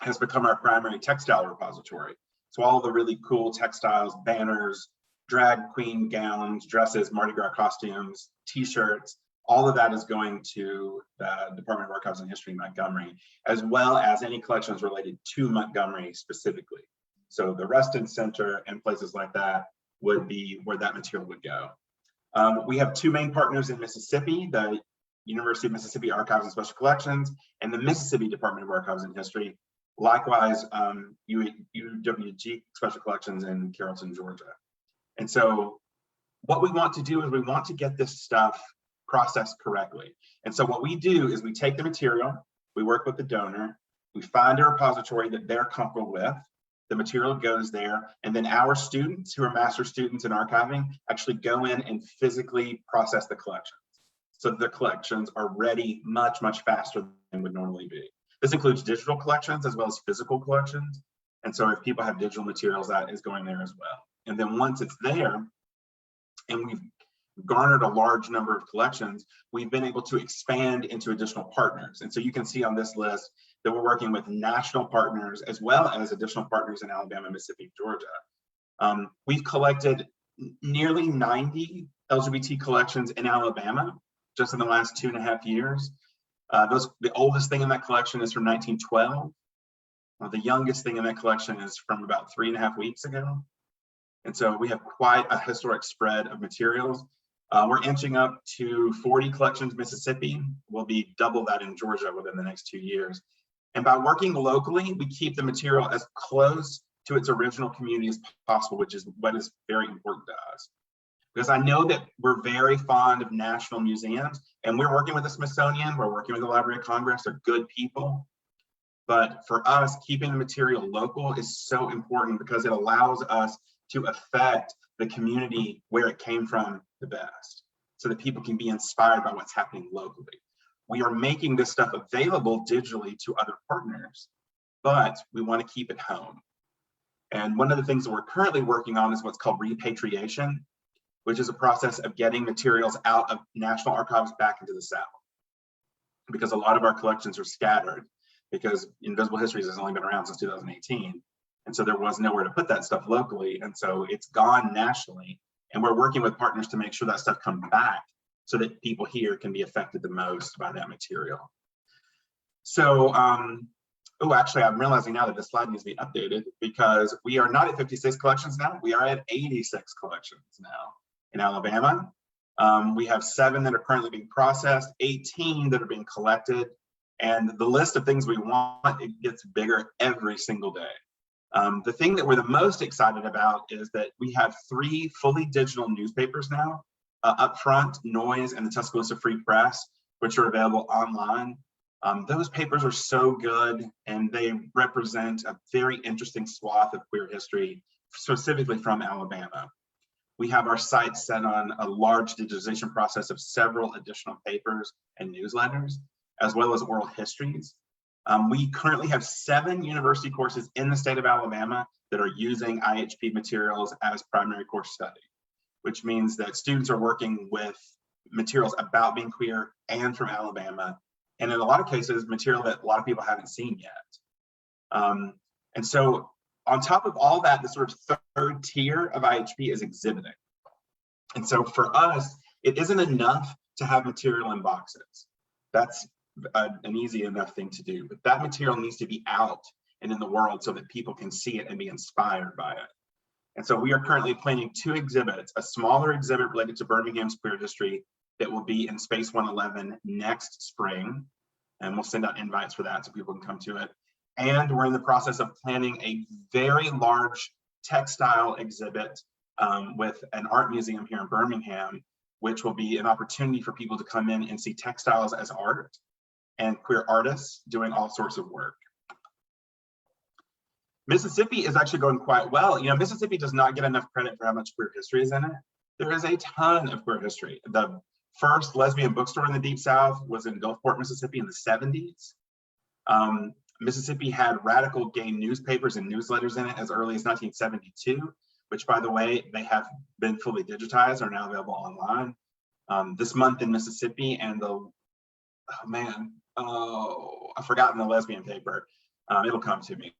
has become our primary textile repository. So all the really cool textiles, banners, drag queen gowns, dresses, Mardi Gras costumes, t-shirts, all of that is going to the Department of Archives and History in Montgomery, as well as any collections related to Montgomery specifically. So the Rustin Center and places like that would be where that material would go. We have two main partners in Mississippi, the University of Mississippi Archives and Special Collections and the Mississippi Department of Archives and History. Likewise, UWG Special Collections in Carrollton, Georgia. And so what we want to do is we want to get this stuff processed correctly. And so what we do is we take the material, we work with the donor, we find a repository that they're comfortable with, the material goes there, and then our students who are master students in archiving actually go in and physically process the collections. So the collections are ready much, much faster than would normally be. This includes digital collections as well as physical collections. And so if people have digital materials, that is going there as well. And then once it's there, and we've garnered a large number of collections, we've been able to expand into additional partners. And so you can see on this list that we're working with national partners as well as additional partners in Alabama, Mississippi, Georgia. We've collected nearly 90 LGBT collections in Alabama just in the last 2.5 years. The oldest thing in that collection is from 1912. The youngest thing in that collection is from about 3.5 weeks ago. And so we have quite a historic spread of materials. We're inching up to 40 collections in Mississippi. We'll be double that in Georgia within the next 2 years. And by working locally, we keep the material as close to its original community as possible, which is what is very important to us. Because I know that we're very fond of national museums, and we're working with the Smithsonian, we're working with the Library of Congress, they're good people. But for us, keeping the material local is so important because it allows us to affect the community where it came from the best, so that people can be inspired by what's happening locally. We are making this stuff available digitally to other partners, but we want to keep it home. And one of the things that we're currently working on is what's called repatriation, which is a process of getting materials out of national archives back into the South. Because a lot of our collections are scattered, because Invisible Histories has only been around since 2018. And so there was nowhere to put that stuff locally. And so it's gone nationally. And we're working with partners to make sure that stuff comes back so that people here can be affected the most by that material. So, oh, actually, I'm realizing now that this slide needs to be updated because we are not at 56 collections now. We are at 86 collections now in Alabama. We have 7 that are currently being processed, 18 that are being collected. And the list of things we want, it gets bigger every single day. The thing that we're the most excited about is that we have 3 fully digital newspapers now, Upfront, Noise, and the Tuscaloosa Free Press, which are available online. Those papers are so good, and they represent a very interesting swath of queer history, specifically from Alabama. We have our site set on a large digitization process of several additional papers and newsletters, as well as oral histories. We currently have 7 university courses in the state of Alabama that are using IHP materials as primary course study, which means that students are working with materials about being queer and from Alabama, and in a lot of cases, material that a lot of people haven't seen yet. And so on top of all that, the sort of third tier of IHP is exhibiting. And so for us, it isn't enough to have material in boxes. That's an easy enough thing to do, but that material needs to be out and in the world so that people can see it and be inspired by it. And so we are currently planning 2 exhibits, a smaller exhibit related to Birmingham's queer history that will be in Space 111 next spring. And we'll send out invites for that so people can come to it. And we're in the process of planning a very large textile exhibit with an art museum here in Birmingham, which will be an opportunity for people to come in and see textiles as art and queer artists doing all sorts of work. Mississippi is actually going quite well. You know, Mississippi does not get enough credit for how much queer history is in it. There is a ton of queer history. The first lesbian bookstore in the Deep South was in Gulfport, Mississippi in the 70s. Mississippi had radical gay newspapers and newsletters in it as early as 1972, which, by the way, they have been fully digitized, are now available online. This month in Mississippi, and I've forgotten the lesbian paper. It'll come to me.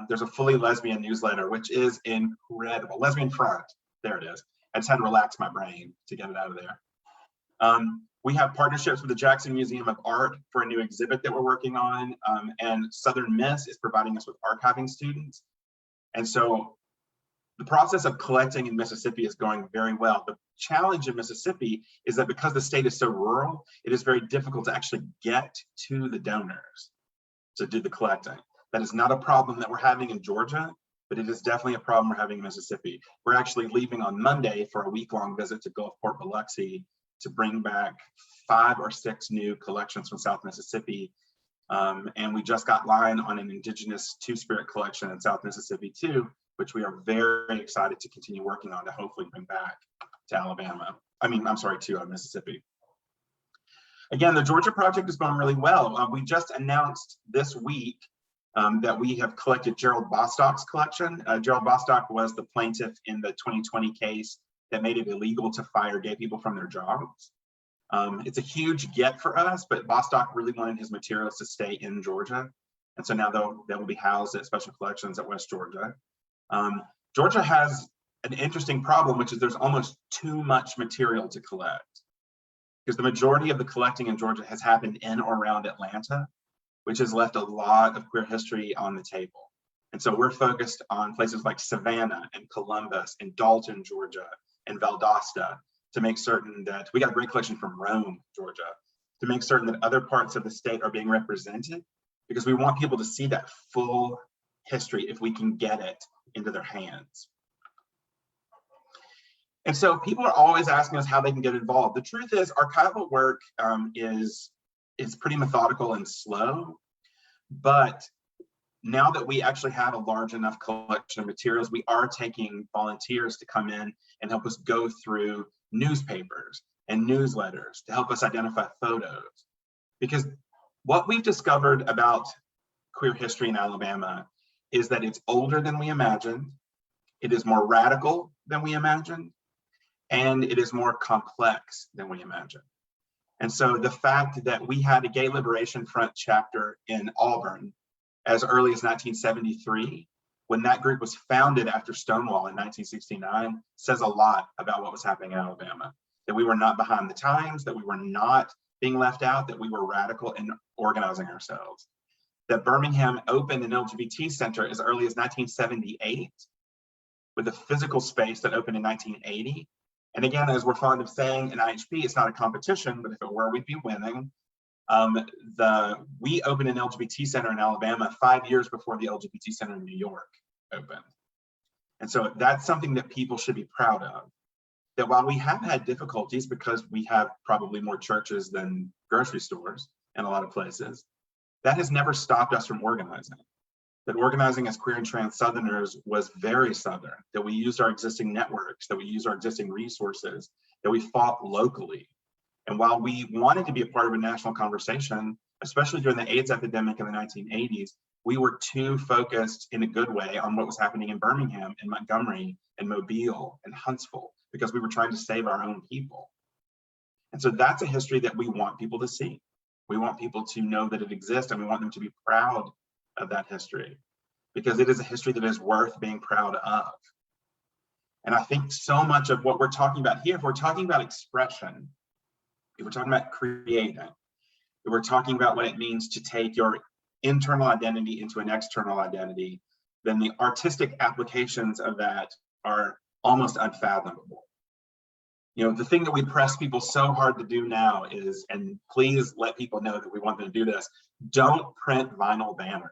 There's a fully lesbian newsletter, which is incredible. Lesbian Front, there it is. I just had to relax my brain to get it out of there. We have partnerships with the Jackson Museum of Art for a new exhibit that we're working on, and Southern Miss is providing us with archiving students. And so the process of collecting in Mississippi is going very well. The challenge in Mississippi is that because the state is so rural, it is very difficult to actually get to the donors to do the collecting. That is not a problem that we're having in Georgia, but it is definitely a problem we're having in Mississippi. We're actually leaving on Monday for a week-long visit to Gulfport, Biloxi, to bring back 5 or 6 new collections from South Mississippi. And we just got line on an indigenous Two-Spirit collection in South Mississippi too, which we are very excited to continue working on to hopefully bring back to Alabama. To Mississippi. Again, the Georgia project is going really well. We just announced this week that we have collected Gerald Bostock's collection. Gerald Bostock was the plaintiff in the 2020 case that made it illegal to fire gay people from their jobs. It's a huge get for us, but Bostock really wanted his materials to stay in Georgia. And so now they will be housed at special collections at West Georgia. Georgia has an interesting problem, which is there's almost too much material to collect, because the majority of the collecting in Georgia has happened in or around Atlanta, which has left a lot of queer history on the table. And so we're focused on places like Savannah and Columbus and Dalton, Georgia, and Valdosta, to make certain that we got a great collection from Rome, Georgia, to make certain that other parts of the state are being represented, because we want people to see that full history if we can get it into their hands. And so people are always asking us how they can get involved. The truth is archival work is pretty methodical and slow, but now that we actually have a large enough collection of materials, we are taking volunteers to come in and help us go through newspapers and newsletters to help us identify photos. Because what we've discovered about queer history in Alabama is that it's older than we imagined, it is more radical than we imagined, and it is more complex than we imagined. And so the fact that we had a Gay Liberation Front chapter in Auburn as early as 1973, when that group was founded after Stonewall in 1969, says a lot about what was happening in Alabama. That we were not behind the times, that we were not being left out, that we were radical in organizing ourselves. That Birmingham opened an LGBT center as early as 1978, with a physical space that opened in 1980. And again, as we're fond of saying in IHP, it's not a competition, but if it were, we'd be winning. We opened an LGBT center in Alabama 5 years before the LGBT center in New York opened. And so that's something that people should be proud of. That while we have had difficulties because we have probably more churches than grocery stores in a lot of places, that has never stopped us from organizing. That organizing as queer and trans Southerners was very Southern, that we used our existing networks, that we used our existing resources, that we fought locally. And while we wanted to be a part of a national conversation, especially during the AIDS epidemic in the 1980s, we were too focused in a good way on what was happening in Birmingham and Montgomery and Mobile and Huntsville, because we were trying to save our own people. And so that's a history that we want people to see. We want people to know that it exists, and we want them to be proud of that history, because it is a history that is worth being proud of. And I think so much of what we're talking about here, if we're talking about expression, if we're talking about creating, if we're talking about what it means to take your internal identity into an external identity, then the artistic applications of that are almost unfathomable. You know, the thing that we press people so hard to do now is, and please let people know that we want them to do this, don't print vinyl banners,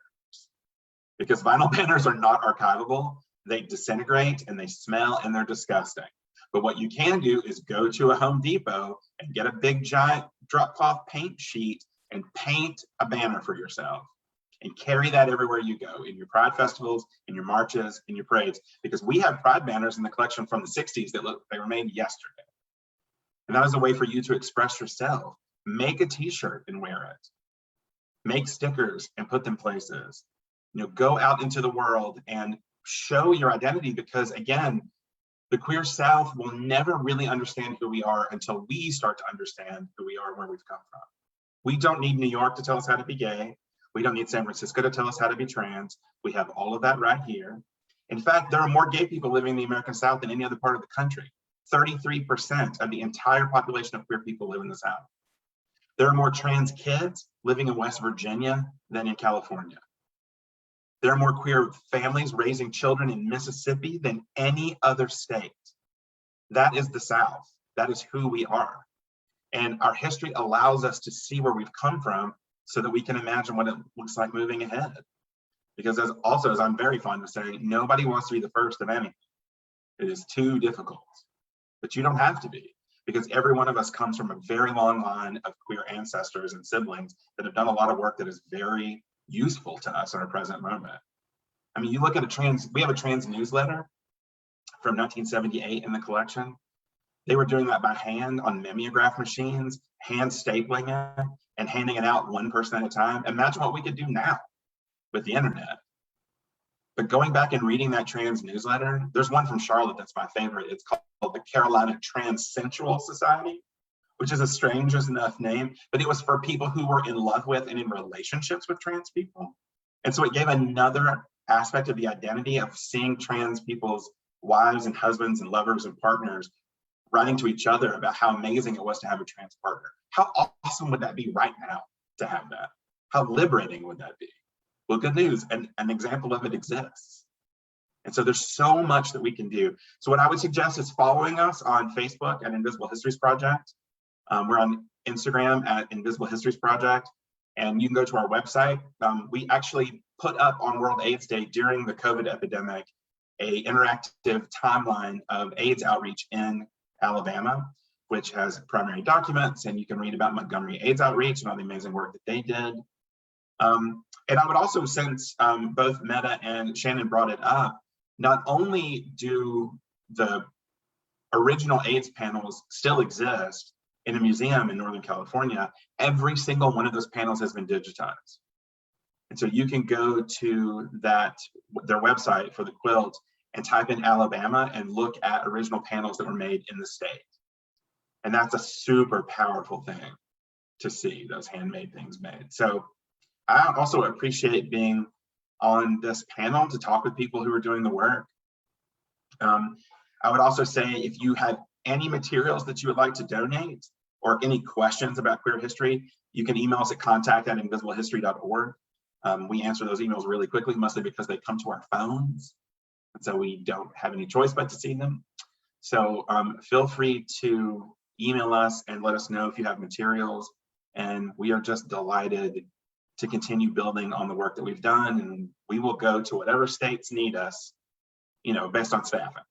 because vinyl banners are not archivable. They disintegrate and they smell and they're disgusting. But what you can do is go to a Home Depot and get a big giant drop cloth paint sheet and paint a banner for yourself and carry that everywhere you go, in your pride festivals, in your marches, in your parades, because we have pride banners in the collection from the 60s that look, they were made yesterday. And that is a way for you to express yourself. Make a t-shirt and wear it. Make stickers and put them places. You know, go out into the world and show your identity, because again, the queer South will never really understand who we are until we start to understand who we are and where we've come from. We don't need New York to tell us how to be gay. We don't need San Francisco to tell us how to be trans. We have all of that right here. In fact, there are more gay people living in the American South than any other part of the country. 33% of the entire population of queer people live in the South. There are more trans kids living in West Virginia than in California. There are more queer families raising children in Mississippi than any other state. That is the South. That is who we are. And our history allows us to see where we've come from so that we can imagine what it looks like moving ahead. Because as I'm very fond of saying, nobody wants to be the first of anything. It is too difficult. But you don't have to be, because every one of us comes from a very long line of queer ancestors and siblings that have done a lot of work that is very useful to us in our present moment. I mean, you look at we have a trans newsletter from 1978 in the collection. They were doing that by hand on mimeograph machines, hand stapling it and handing it out one person at a time. Imagine what we could do now with the internet. But going back and reading that trans newsletter, there's one from Charlotte that's my favorite. It's called the Carolina Transsensual Society, which is a strange enough name, but it was for people who were in love with and in relationships with trans people. And so it gave another aspect of the identity of seeing trans people's wives and husbands and lovers and partners writing to each other about how amazing it was to have a trans partner. How awesome would that be right now to have that? How liberating would that be? Well, good news, and an example of it exists. And so there's so much that we can do. So what I would suggest is following us on Facebook at Invisible Histories Project. We're on Instagram at Invisible Histories Project, and you can go to our website. We actually put up on World AIDS Day during the COVID epidemic a interactive timeline of AIDS outreach in Alabama, which has primary documents, and you can read about Montgomery AIDS outreach and all the amazing work that they did. And I would also, since both Meta and Shannon brought it up, not only do the original AIDS panels still exist in a museum in Northern California, every single one of those panels has been digitized. And so you can go to their website for the quilt and type in Alabama and look at original panels that were made in the state. And that's a super powerful thing to see, those handmade things made. So I also appreciate being on this panel to talk with people who are doing the work. I would also say, if you have any materials that you would like to donate or any questions about queer history, you can email us at contact@invisiblehistory.org. We answer those emails really quickly, mostly because they come to our phones. And so we don't have any choice but to see them. So feel free to email us and let us know if you have materials. And we are just delighted to continue building on the work that we've done. And we will go to whatever states need us, you know, based on staffing.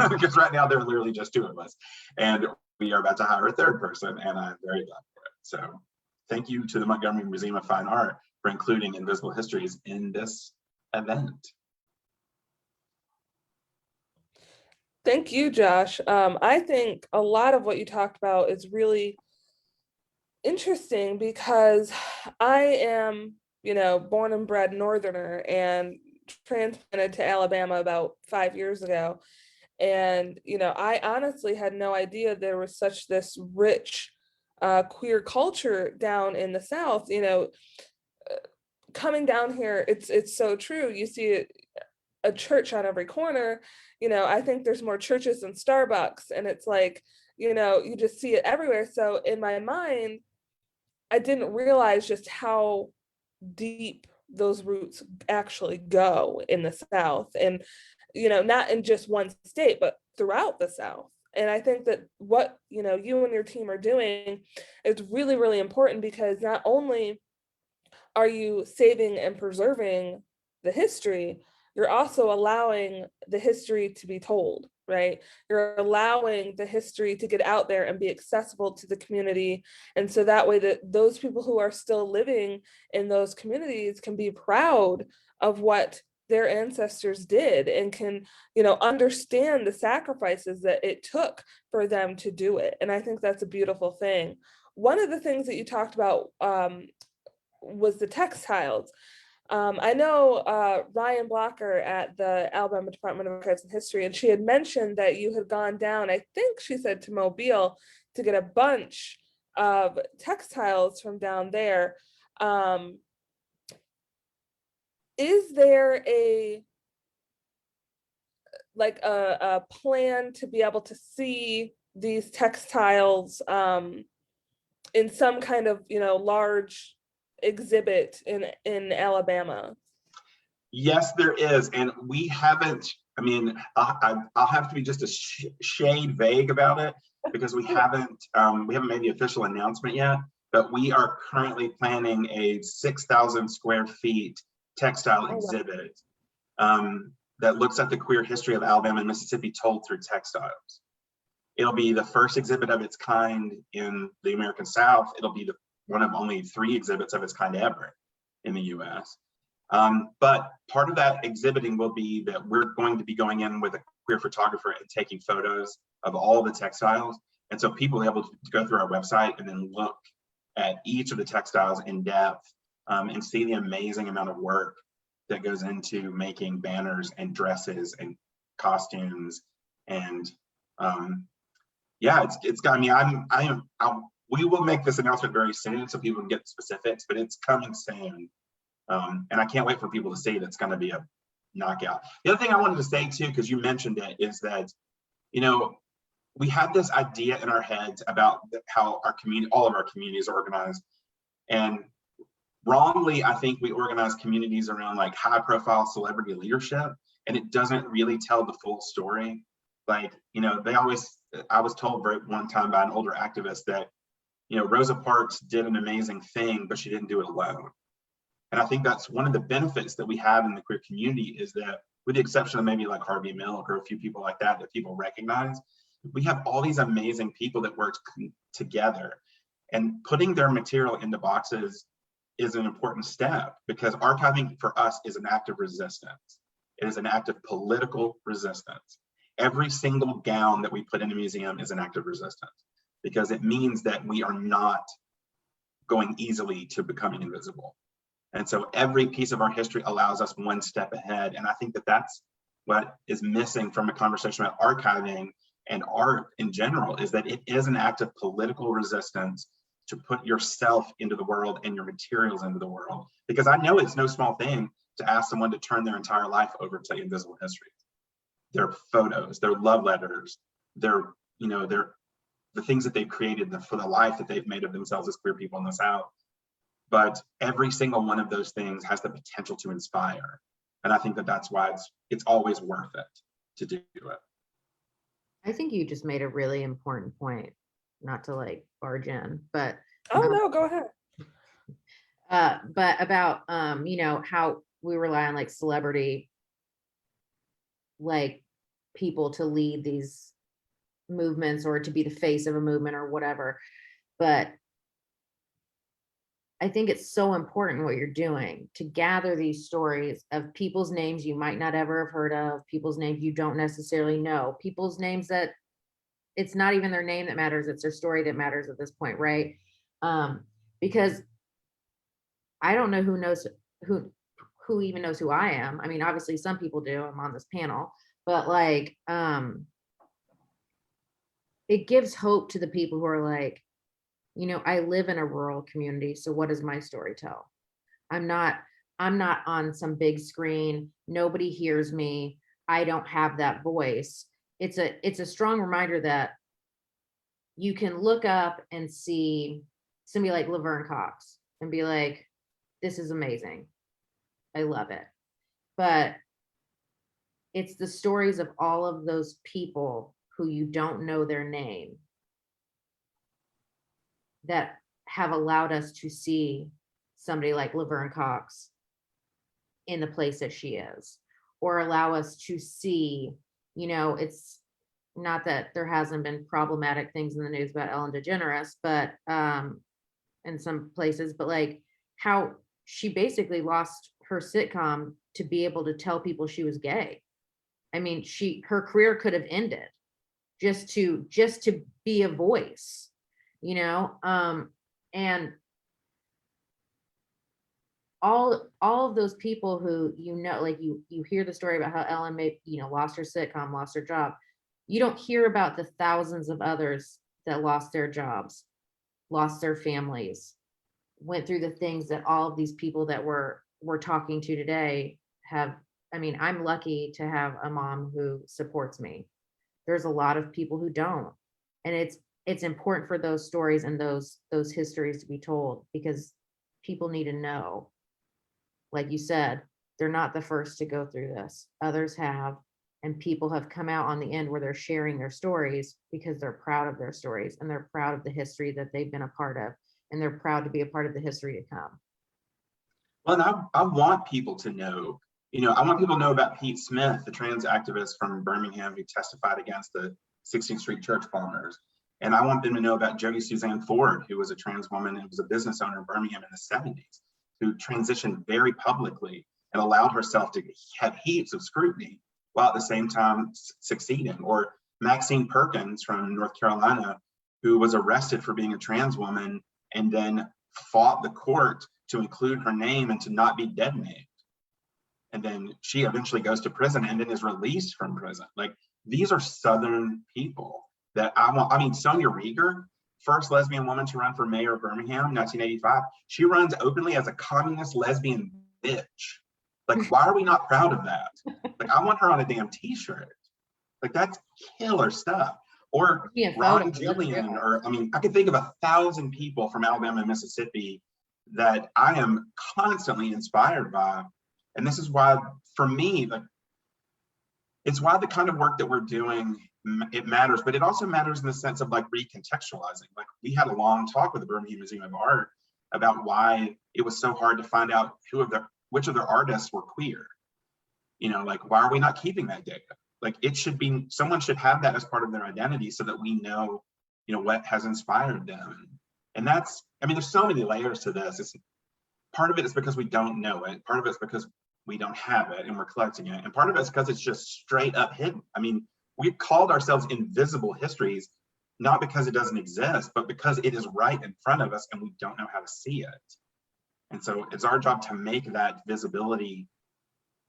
Because right now there are literally just 2 of us. And we are about to hire a 3rd person, and I'm very glad for it. So thank you to the Montgomery Museum of Fine Art for including Invisible Histories in this event. Thank you, Josh. I think a lot of what you talked about is really interesting because I am, you know, born and bred Northerner and transplanted to Alabama about 5 years ago. And, you know, I honestly had no idea there was such this rich queer culture down in the South. You know, coming down here, it's so true. You see a church on every corner. You know, I think there's more churches than Starbucks, and it's like, you know, you just see it everywhere. So in my mind, I didn't realize just how deep those roots actually go in the South, and, you know, not in just one state, but throughout the South. And I think that what, you know, you and your team are doing is really, really important, because not only are you saving and preserving the history, you're also allowing the history to be told, right? You're allowing the history to get out there and be accessible to the community. And so that way that those people who are still living in those communities can be proud of what their ancestors did and can, you know, understand the sacrifices that it took for them to do it. And I think that's a beautiful thing. One of the things that you talked about was the textiles. I know Ryan Blocker at the Alabama Department of Archives and History, and she had mentioned that you had gone down, I think she said, to Mobile to get a bunch of textiles from down there. Is there a plan to be able to see these textiles in some kind of, you know, large exhibit in Alabama? Yes, there is, and we haven't. I mean, I'll have to be just a shade vague about it, because we haven't made the official announcement yet. But we are currently planning a 6,000 square feet textile exhibit that looks at the queer history of Alabama and Mississippi told through textiles. It'll be the first exhibit of its kind in the American South. It'll be one of only 3 exhibits of its kind ever in the US. But part of that exhibiting will be that we're going to be going in with a queer photographer and taking photos of all the textiles. And so people will be able to go through our website and then look at each of the textiles in depth and see the amazing amount of work that goes into making banners and dresses and costumes. And yeah, it's got me. We will make this announcement very soon so people can get specifics, but it's coming soon. And I can't wait for people to see it. It's going to be a knockout. The other thing I wanted to say too, because you mentioned it, is that, you know, we have this idea in our heads about how our community, all of our communities are organized. And wrongly, I think we organize communities around like high profile celebrity leadership. and it doesn't really tell the full story. Like, you know, I was told one time by an older activist that, you know, Rosa Parks did an amazing thing, but she didn't do it alone. And I think that's one of the benefits that we have in the queer community, is that, with the exception of maybe like Harvey Milk or a few people like that people recognize, we have all these amazing people that work together, and putting their material into boxes is an important step, because archiving for us is an act of resistance. It is an act of political resistance. Every single gown that we put in a museum is an act of resistance, because it means that we are not going easily to becoming invisible. And so every piece of our history allows us one step ahead. And I think that that's what is missing from a conversation about archiving and art in general, is that it is an act of political resistance to put yourself into the world and your materials into the world. Because I know it's no small thing to ask someone to turn their entire life over to invisible history. Their photos, their love letters, their, you know, the things that they've created for the life that they've made of themselves as queer people in the South. But every single one of those things has the potential to inspire. And I think that that's why it's always worth it to do it. I think you just made a really important point, not to like barge in, but Oh, no, go ahead. but about you know, how we rely on like celebrity, like people to lead these movements or to be the face of a movement or whatever. But I think it's so important what you're doing to gather these stories of people's names you might not ever have heard of, people's names you don't necessarily know, people's names that it's not even their name that matters, it's their story that matters at this point, right? Because I don't know who even knows who I am. I mean, obviously some people do, I'm on this panel, but like, it gives hope to the people who are like, you know, I live in a rural community, so what does my story tell? I'm not on some big screen. Nobody hears me. I don't have that voice. It's a strong reminder that you can look up and see somebody like Laverne Cox and be like, this is amazing. I love it. But it's the stories of all of those people who you don't know their name that have allowed us to see somebody like Laverne Cox in the place that she is, or allow us to see, you know, it's not that there hasn't been problematic things in the news about Ellen DeGeneres, but in some places, but like how she basically lost her sitcom to be able to tell people she was gay. I mean, her career could have ended just to be a voice, you know, and all of those people who, you know, like you hear the story about how Ellen lost her sitcom, lost her job. You don't hear about the thousands of others that lost their jobs, lost their families, went through the things that all of these people that we're talking to today have. I mean, I'm lucky to have a mom who supports me. There's a lot of people who don't. And it's important for those stories and those histories to be told, because people need to know. Like you said, they're not the first to go through this. Others have, and people have come out on the end where they're sharing their stories because they're proud of their stories and they're proud of the history that they've been a part of, and they're proud to be a part of the history to come. Well, and I want people to know, you know, I want people to know about Pete Smith, the trans activist from Birmingham who testified against the 16th Street church bombers. And I want them to know about Jody Suzanne Ford, who was a trans woman and was a business owner in Birmingham in the 70s, who transitioned very publicly and allowed herself to have heaps of scrutiny while at the same time succeeding. Or Maxine Perkins from North Carolina, who was arrested for being a trans woman and then fought the court to include her name and to not be dead named. And then she eventually goes to prison and then is released from prison. Like, these are Southern people that I want. I mean, Sonia Rieger, first lesbian woman to run for mayor of Birmingham, 1985. She runs openly as a communist lesbian bitch. Like, why are we not proud of that? Like, I want her on a damn t-shirt. Like, that's killer stuff. Or Ron Julian, or I mean, I could think of 1,000 people from Alabama and Mississippi that I am constantly inspired by. And this is why, for me, like, it's why the kind of work that we're doing, it matters, but it also matters in the sense of like recontextualizing. Like we had a long talk with the Birmingham Museum of Art about why it was so hard to find out which of their artists were queer. You know, like, why are we not keeping that data? Like, it should be, someone should have that as part of their identity so that we know, you know, what has inspired them. And that's, I mean, there's so many layers to this. It's part of it is because we don't know it. Part of it's because we don't have it and we're collecting it. And part of it's because it's just straight up hidden. I mean, we've called ourselves invisible histories, not because it doesn't exist, but because it is right in front of us and we don't know how to see it. And so it's our job to make that visibility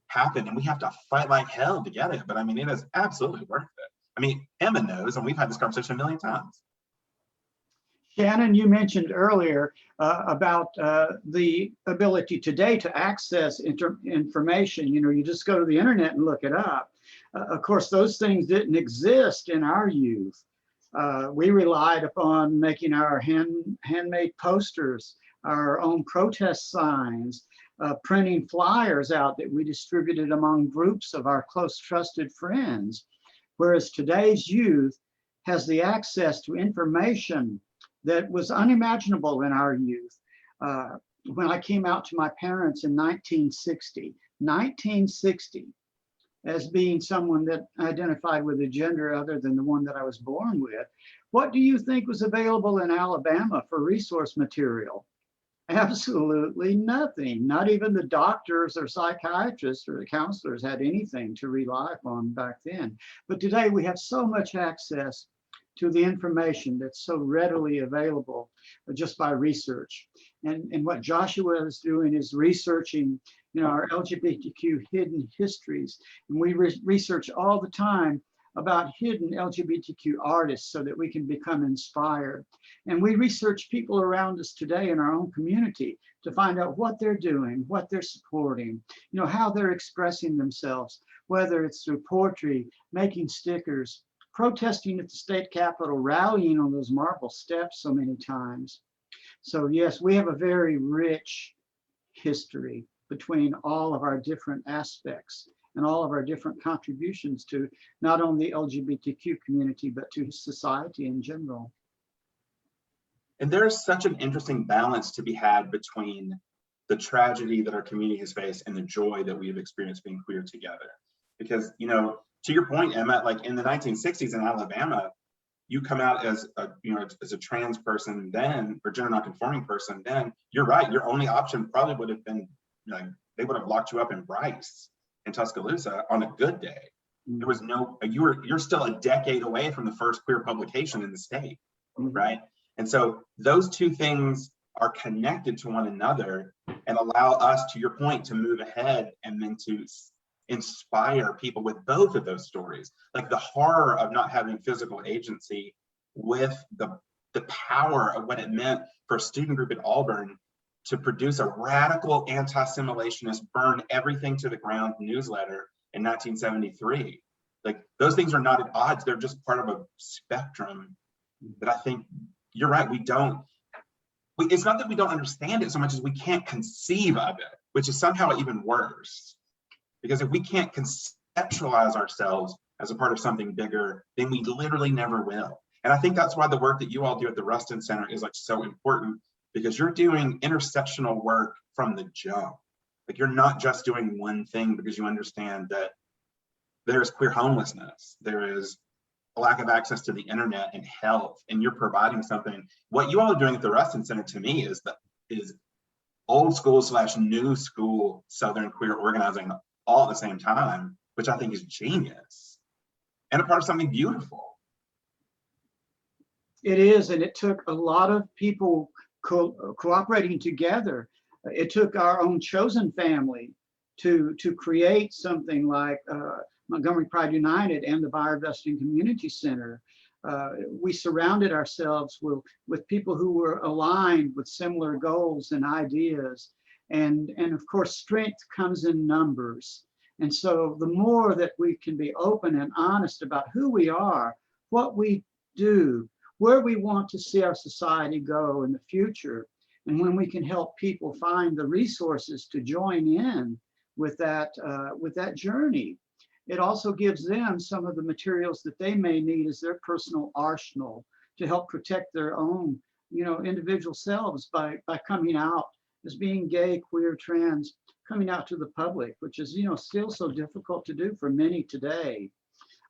happen, and we have to fight like hell to get it. But I mean, it is absolutely worth it. I mean, Emma knows, and we've had this conversation a million times. Shannon, you mentioned earlier about the ability today to access information. You know, you just go to the internet and look it up. Of course, those things didn't exist in our youth. We relied upon making our handmade posters, our own protest signs, printing flyers out that we distributed among groups of our close trusted friends. Whereas today's youth has the access to information that was unimaginable in our youth. When I came out to my parents in 1960, as being someone that identified with a gender other than the one that I was born with, what do you think was available in Alabama for resource material? Absolutely nothing. Not even the doctors or psychiatrists or the counselors had anything to rely upon back then. But today we have so much access to the information that's so readily available just by research. And what Joshua is doing is researching, you know, our LGBTQ hidden histories. And we research all the time about hidden LGBTQ artists so that we can become inspired. And we research people around us today in our own community to find out what they're doing, what they're supporting, you know, how they're expressing themselves, whether it's through poetry, making stickers, protesting at the state capitol, rallying on those marble steps so many times. So yes, we have a very rich history between all of our different aspects and all of our different contributions to not only the LGBTQ community, but to society in general. And there's such an interesting balance to be had between the tragedy that our community has faced and the joy that we have experienced being queer together. Because, you know, to your point, Emma, like in the 1960s in Alabama, you come out as a, you know, as a trans person then, or gender nonconforming person then, you're right, your only option probably would have been, like, they would have locked you up in Bryce in Tuscaloosa on a good day. There was no, you're still a decade away from the first queer publication in the state, right? And so those two things are connected to one another and allow us, to your point, to move ahead and then to inspire people with both of those stories. Like the horror of not having physical agency with the power of what it meant for a student group at Auburn to produce a radical anti-assimilationist, burn everything to the ground newsletter in 1973. Like those things are not at odds, they're just part of a spectrum that I think, you're right, it's not that we don't understand it so much as we can't conceive of it, which is somehow even worse. Because if we can't conceptualize ourselves as a part of something bigger, then we literally never will. And I think that's why the work that you all do at the Rustin Center is like so important, because you're doing intersectional work from the jump. Like you're not just doing one thing because you understand that there's queer homelessness, there is a lack of access to the internet and health, and you're providing something. What you all are doing at the Rustin Center to me is old school / new school Southern queer organizing all at the same time, which I think is genius and a part of something beautiful. It is, and it took a lot of people cooperating together. It took our own chosen family to create something like Montgomery Pride United and the Bayern Rustin Community Center. We surrounded ourselves with people who were aligned with similar goals and ideas. And of course, strength comes in numbers. And so the more that we can be open and honest about who we are, what we do, where we want to see our society go in the future, and when we can help people find the resources to join in with that journey, it also gives them some of the materials that they may need as their personal arsenal to help protect their own, individual selves by coming out as being gay, queer, trans, coming out to the public, which is, still so difficult to do for many today.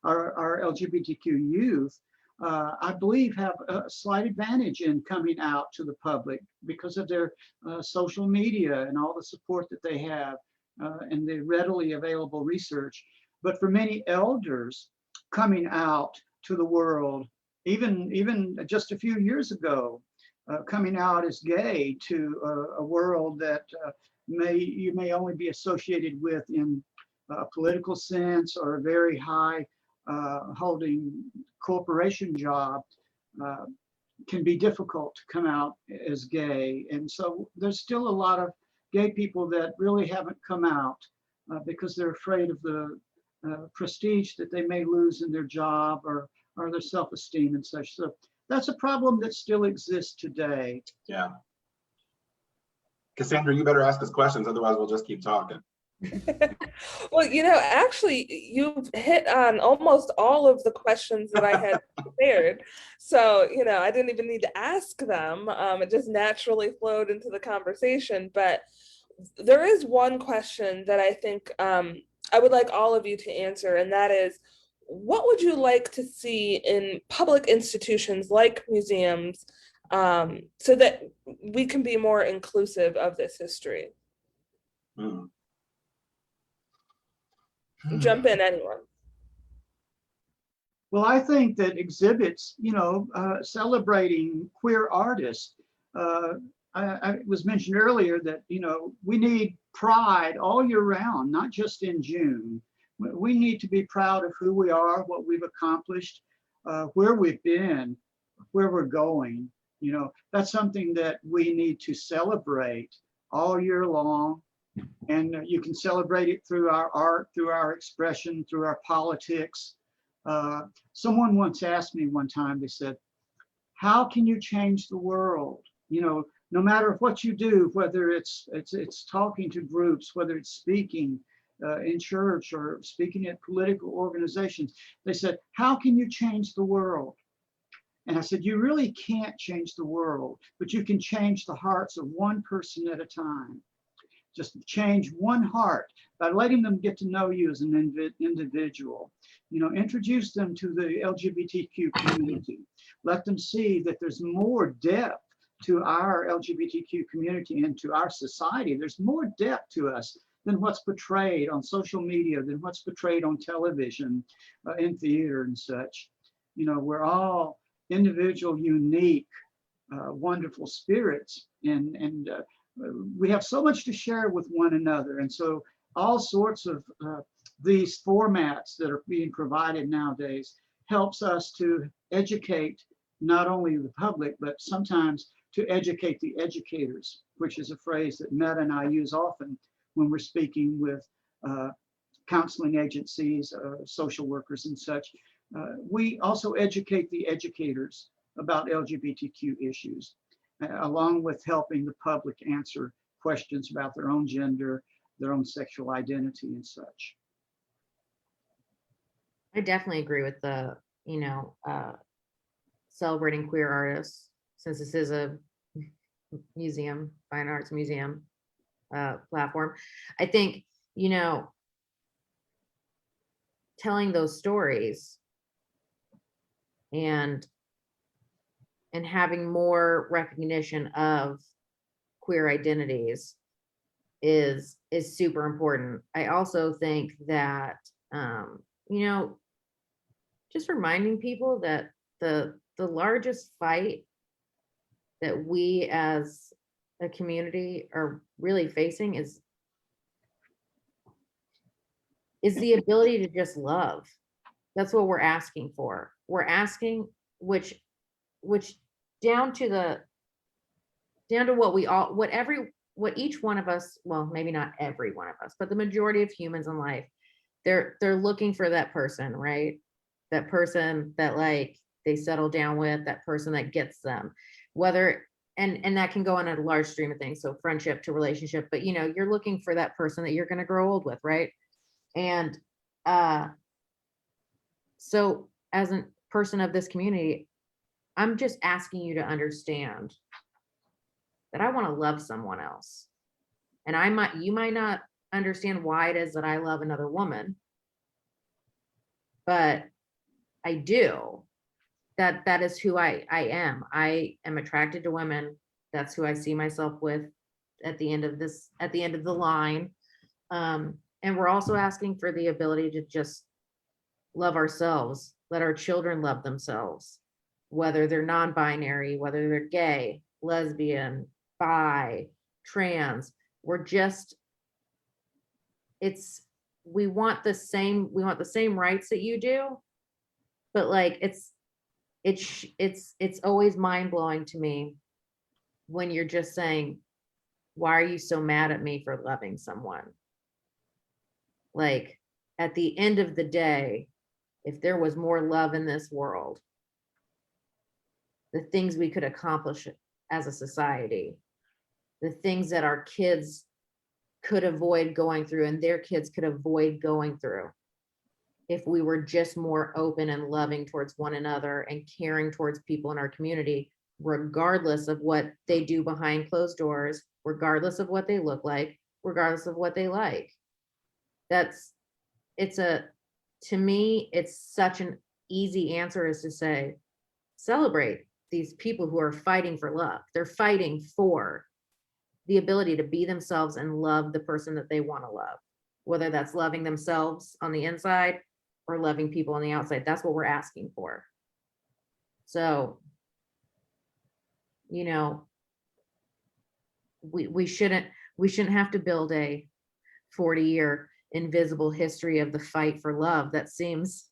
Our LGBTQ youth, I believe, have a slight advantage in coming out to the public because of their social media and all the support that they have and the readily available research. But for many elders, coming out to the world, even just a few years ago, coming out as gay to a world that you may only be associated with in a political sense or a very high holding corporation job, can be difficult to come out as gay. And so there's still a lot of gay people that really haven't come out because they're afraid of the prestige that they may lose in their job or their self-esteem and such. So that's a problem that still exists today. Yeah. Cassandra, you better ask us questions, otherwise we'll just keep talking. Well, actually, you've hit on almost all of the questions that I had prepared. So, I didn't even need to ask them. It just naturally flowed into the conversation. But there is one question that I think I would like all of you to answer, and that is, what would you like to see in public institutions like museums so that we can be more inclusive of this history? Jump in, anyone. Well, I think that exhibits, celebrating queer artists. I was mentioned earlier that, we need pride all year round, not just in June. We need to be proud of who we are, what we've accomplished, where we've been, where we're going. That's something that we need to celebrate all year long. And you can celebrate it through our art, through our expression, through our politics. Someone once asked me one time, they said, how can you change the world? No matter what you do, whether it's talking to groups, whether it's speaking in church or speaking at political organizations, they said, how can you change the world? And I said, you really can't change the world, but you can change the hearts of one person at a time. Just change one heart by letting them get to know you as an individual. Introduce them to the LGBTQ community. Let them see that there's more depth to our LGBTQ community and to our society. There's more depth to us than what's portrayed on social media, than what's portrayed on television, in theater and such. We're all individual, unique, wonderful spirits, and we have so much to share with one another. And so all sorts of these formats that are being provided nowadays helps us to educate not only the public, but sometimes to educate the educators, which is a phrase that Meta and I use often when we're speaking with counseling agencies, social workers and such. We also educate the educators about LGBTQ issues, along with helping the public answer questions about their own gender, their own sexual identity and such. I definitely agree with the, celebrating queer artists, since this is a museum, fine arts museum platform. I think, telling those stories and having more recognition of queer identities is super important. I also think that, just reminding people that the largest fight that we as a community are really facing is the ability to just love. That's what we're asking for. We're asking, which down to what each one of us, well, maybe not every one of us, but the majority of humans in life, they're looking for that person, right? That person that they settle down with, that person that gets them, whether, and that can go on a large stream of things. So friendship to relationship, but you're looking for that person that you're going to grow old with, right? And So as a person of this community, I'm just asking you to understand that I want to love someone else. And you might not understand why it is that I love another woman, but I do. That is who I am. I am attracted to women. That's who I see myself with at the end of the line. And we're also asking for the ability to just love ourselves, let our children love themselves, whether they're non-binary, whether they're gay, lesbian, bi, trans. We want the same rights that you do, but like it's always mind-blowing to me when you're just saying, why are you so mad at me for loving someone? Like, at the end of the day, if there was more love in this world, the things we could accomplish as a society, the things that our kids could avoid going through and their kids could avoid going through, if we were just more open and loving towards one another and caring towards people in our community, regardless of what they do behind closed doors, regardless of what they look like, regardless of what they like. To me, it's such an easy answer is to say, celebrate these people who are fighting for love. They're fighting for the ability to be themselves and love the person that they want to love, whether that's loving themselves on the inside or loving people on the outside. That's what we're asking for. So, you know, we shouldn't have to build a 40-year invisible history of the fight for love. That seems,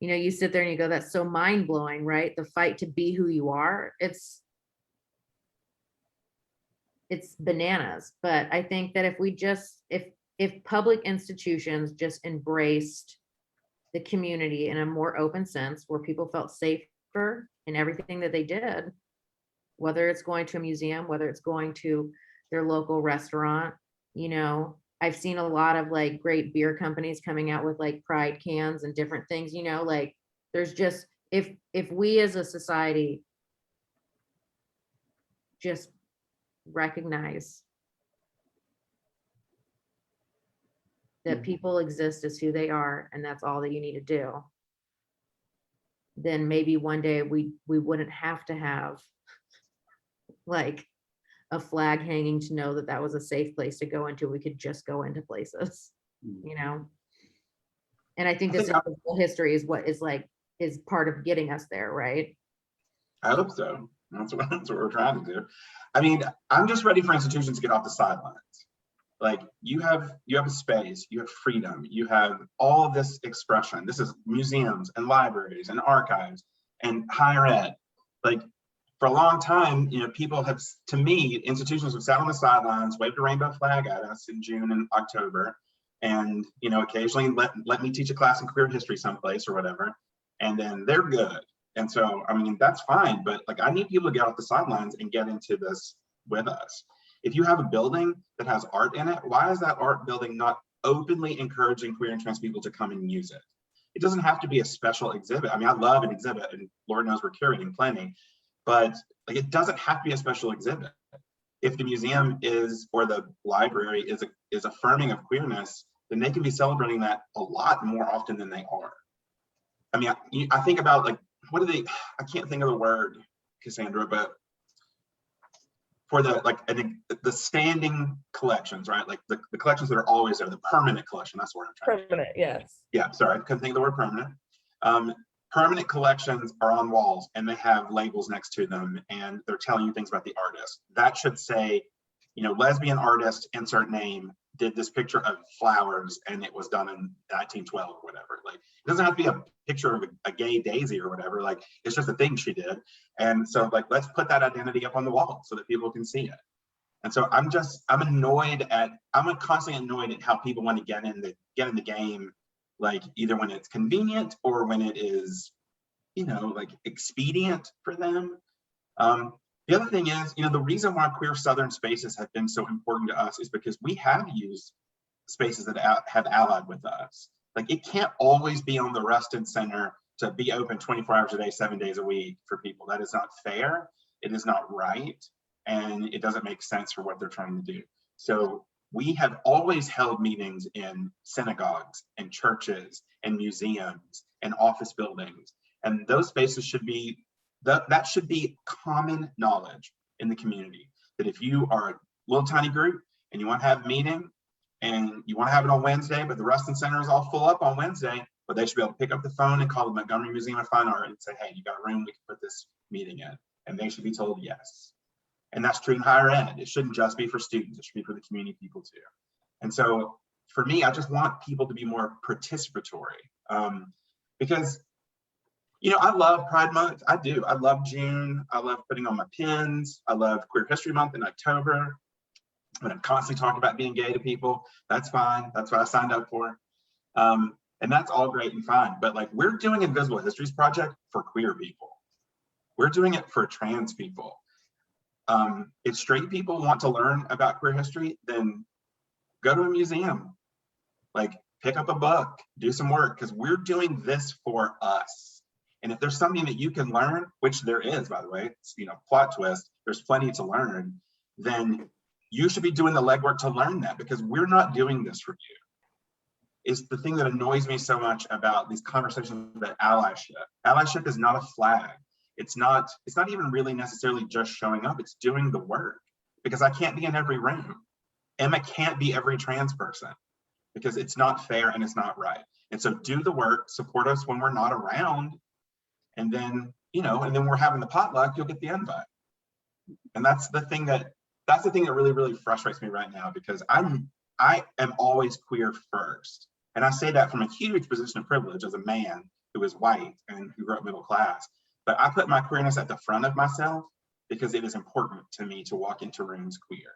you sit there and you go, that's so mind-blowing, right? The fight to be who you are. It's bananas. But I think that if public institutions just embraced the community in a more open sense, where people felt safer in everything that they did, whether it's going to a museum, whether it's going to their local restaurant, I've seen a lot of like great beer companies coming out with like pride cans and different things, like there's just, if we as a society just recognize that people exist as who they are, and that's all that you need to do, then maybe one day we wouldn't have to have like a flag hanging to know that was a safe place to go into. We could just go into places, and I think this whole history is what is part of getting us there, right? I hope so. That's what we're trying to do. I mean, I'm just ready for institutions to get off the sidelines. Like you have a space, you have freedom, you have all of this expression. This is museums and libraries and archives and higher ed. Like for a long time, people have, to me, institutions have sat on the sidelines, waved a rainbow flag at us in June and October, and occasionally let me teach a class in queer history someplace or whatever, and then they're good. And so, I mean, that's fine, but like I need people to get off the sidelines and get into this with us. If you have a building that has art in it, why is that art building not openly encouraging queer and trans people to come and use it? It doesn't have to be a special exhibit. I mean, I love an exhibit, and Lord knows we're curating plenty, but like it doesn't have to be a special exhibit. If the museum is, or the library is affirming of queerness, then they can be celebrating that a lot more often than they are. I mean, I think about like, I can't think of the word, Cassandra, but for the standing collections, right? Like the collections that are always there, the permanent collection, that's what I'm trying to Permanent, yes. Yeah, sorry, I couldn't think of the word permanent. Permanent collections are on walls and they have labels next to them and they're telling you things about the artist. That should say, lesbian artist, insert name, did this picture of flowers and it was done in 1912 or whatever. Like, it doesn't have to be a picture of a gay daisy or whatever. Like, it's just a thing she did. And so like, let's put that identity up on the wall so that people can see it. And so I'm constantly annoyed at how people want to get in the game, like either when it's convenient or when it is, like expedient for them. The other thing is, the reason why queer Southern spaces have been so important to us is because we have used spaces that have allied with us. Like, it can't always be on the Rustin Center to be open 24 hours a day, 7 days a week for people. That is not fair. It is not right. And it doesn't make sense for what they're trying to do. So we have always held meetings in synagogues and churches and museums and office buildings. And those spaces should be, that should be common knowledge in the community, that if you are a little tiny group and you want to have a meeting and you want to have it on Wednesday, but the Rustin Center is all full up on Wednesday, but they should be able to pick up the phone and call the Montgomery Museum of Fine Art and say, hey, you got a room, we can put this meeting in. And they should be told yes. And that's true in higher ed. It shouldn't just be for students, it should be for the community people too. And so for me, I just want people to be more participatory, because, you know, I love Pride Month. I do. I love June. I love putting on my pins. I love Queer History Month in October. When I'm constantly talking about being gay to people, that's fine. That's what I signed up for. And that's all great and fine. But like, we're doing Invisible Histories Project for queer people. We're doing it for trans people. If straight people want to learn about queer history, then go to a museum, like pick up a book, do some work, because we're doing this for us. And if there's something that you can learn, which there is, by the way, it's, you know, plot twist, there's plenty to learn, then you should be doing the legwork to learn that, because we're not doing this for you. It's the thing that annoys me so much about these conversations about allyship. Allyship is not a flag. It's not even really necessarily just showing up, it's doing the work, because I can't be in every room. Emma can't be every trans person, because it's not fair and it's not right. And so do the work, support us when we're not around, and then, you know, and then we're having the potluck, you'll get the invite. And that's the thing that really, really frustrates me right now, because I am always queer first. And I say that from a huge position of privilege as a man who is white and who grew up middle class. But I put my queerness at the front of myself because it is important to me to walk into rooms queer.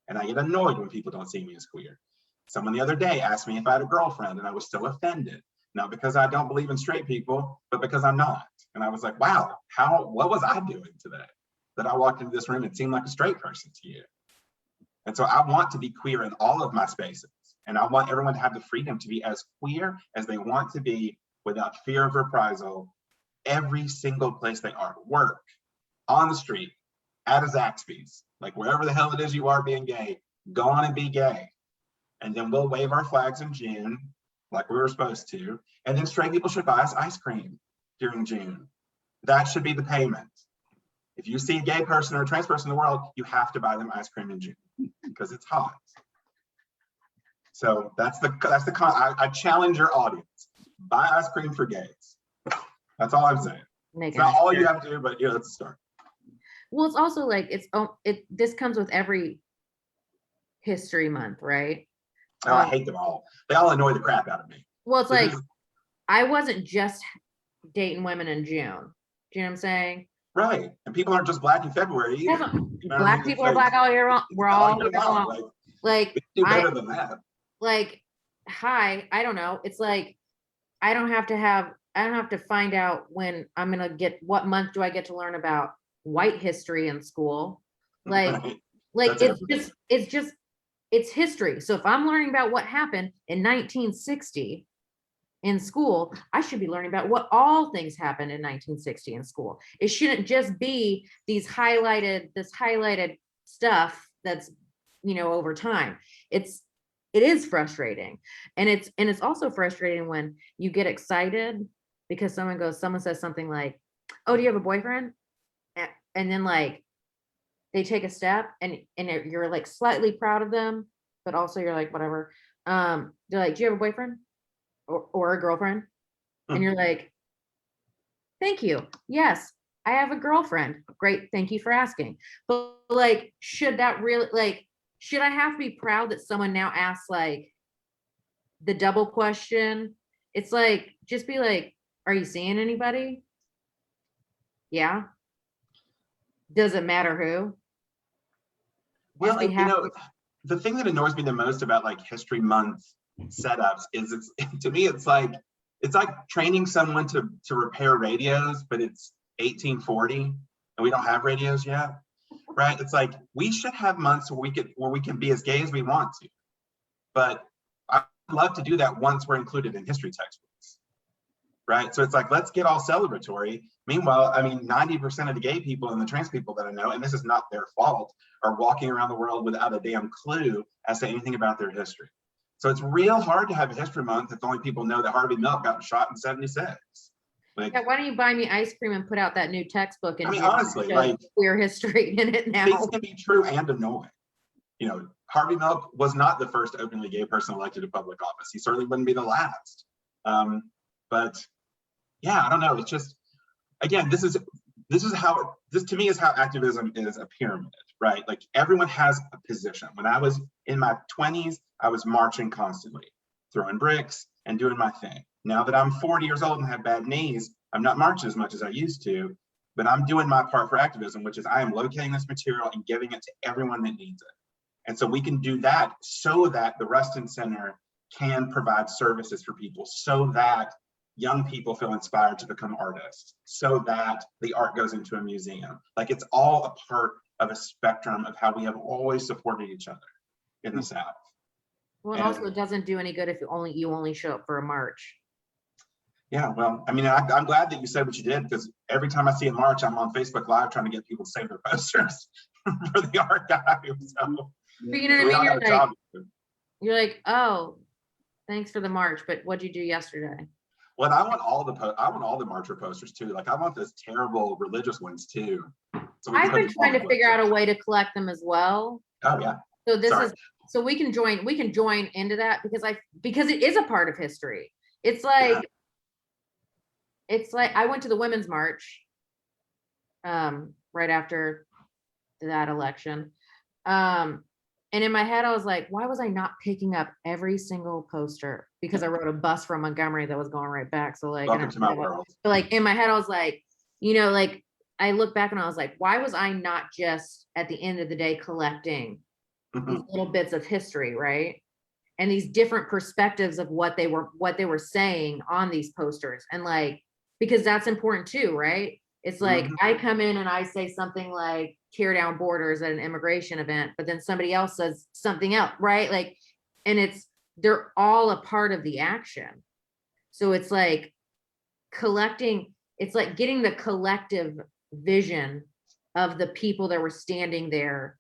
And I get annoyed when people don't see me as queer. Someone the other day asked me if I had a girlfriend, and I was so offended. Not because I don't believe in straight people, but because I'm not. And I was like, wow, what was I doing today that I walked into this room and seemed like a straight person to you? And so I want to be queer in all of my spaces. And I want everyone to have the freedom to be as queer as they want to be without fear of reprisal, every single place they are. Work, on the street, at a Zaxby's, like wherever the hell it is you are being gay, go on and be gay. And then we'll wave our flags in June, like we were supposed to. And then straight people should buy us ice cream during June. That should be the payment. If you see a gay person or a trans person in the world, you have to buy them ice cream in June because it's hot. So I challenge your audience. Buy ice cream for gays. That's all I'm saying. It's not all you have to do, but yeah, let's start. Well, it's also like this comes with every history month, right? Oh, I hate them all. They all annoy the crap out of me. Well, it's like I wasn't just dating women in June. Do you know what I'm saying? Right. And people aren't just black in February either. You know, black people are black all year long. We're all year long. Like do better than that. Like, hi, I don't know. It's like I don't have to find out when I'm gonna get, what month do I get to learn about white history in school? Like, Right. like it's history. So if I'm learning about what happened in 1960 in school, I should be learning about what all things happened in 1960 in school. It shouldn't just be this highlighted stuff that's, you know, over time. It is frustrating. And it's also frustrating when you get excited because someone says something like, oh, do you have a boyfriend? And then like they take a step and you're like slightly proud of them, but also you're like, whatever. They're like, do you have a boyfriend or a girlfriend? And you're like, thank you. Yes, I have a girlfriend. Great. Thank you for asking. But like, should I have to be proud that someone now asks like the double question? It's like, just be like, are you seeing anybody? Yeah. Does it matter who? Well, you know, the thing that annoys me the most about like History Month setups is to me, it's like training someone to repair radios, but it's 1840 and we don't have radios yet. Right? It's like we should have months where we can be as gay as we want to. But I love to do that once we're included in history textbooks, right? So it's like, let's get all celebratory. Meanwhile, I mean, 90% of the gay people and the trans people that I know, and this is not their fault, are walking around the world without a damn clue as to anything about their history. So it's real hard to have a history month if only people know that Harvey Milk got shot in 76. Like, Yeah, why don't you buy me ice cream and put out that new textbook and I mean, give honestly, the like, queer history in it now? things can be true and annoying. You know, Harvey Milk was not the first openly gay person elected to public office. He certainly wouldn't be the last. But yeah, I don't know. It's just, again, this to me is how activism is a pyramid, right? Like, everyone has a position. When I was in my 20s, I was marching constantly, throwing bricks and doing my thing. Now that I'm 40 years old and have bad knees, I'm not marching as much as I used to, but I'm doing my part for activism, which is I am locating this material and giving it to everyone that needs it. And so we can do that so that the Rustin Center can provide services for people, so that young people feel inspired to become artists, so that the art goes into a museum. Like, it's all a part of a spectrum of how we have always supported each other in the South. Well, it also doesn't do any good if you only show up for a march. Yeah, well, I mean, I'm glad that you said what you did, because every time I see a march, I'm on Facebook Live trying to get people to save their posters for the archive. So, But you know what I mean? You're like, oh, thanks for the march, but what'd you do yesterday? Well, I want all the marcher posters too. Like, I want those terrible religious ones too. So I've been trying to figure out a way to collect them as well. Oh yeah. So this is, so we can join into that, because it is a part of history. It's like, I went to the Women's March right after that election. And in my head, I was like, why was I not picking up every single poster? Because I rode a bus from Montgomery that was going right back. So like, welcome to my world. But like in my head, I was like, you know, like I look back and I was like, why was I not just at the end of the day collecting these little bits of history, right? And these different perspectives of what they were saying on these posters. And like, because that's important too, right? It's like, I come in and I say something like tear down borders at an immigration event, but then somebody else says something else, right? Like, and they're all a part of the action. So it's like collecting, it's like getting the collective vision of the people that were standing there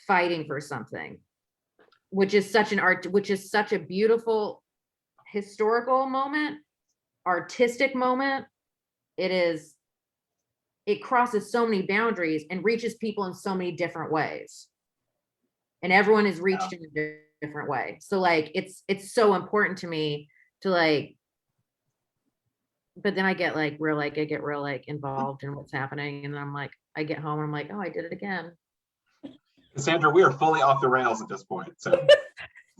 fighting for something, which is such a beautiful historical moment, artistic moment. It crosses so many boundaries and reaches people in so many different ways. And everyone is reached in a different way. So like, it's so important to me to like, but then I get real involved in what's happening. And then I'm like, I get home and I'm like, oh, I did it again. Cassandra, we are fully off the rails at this point. So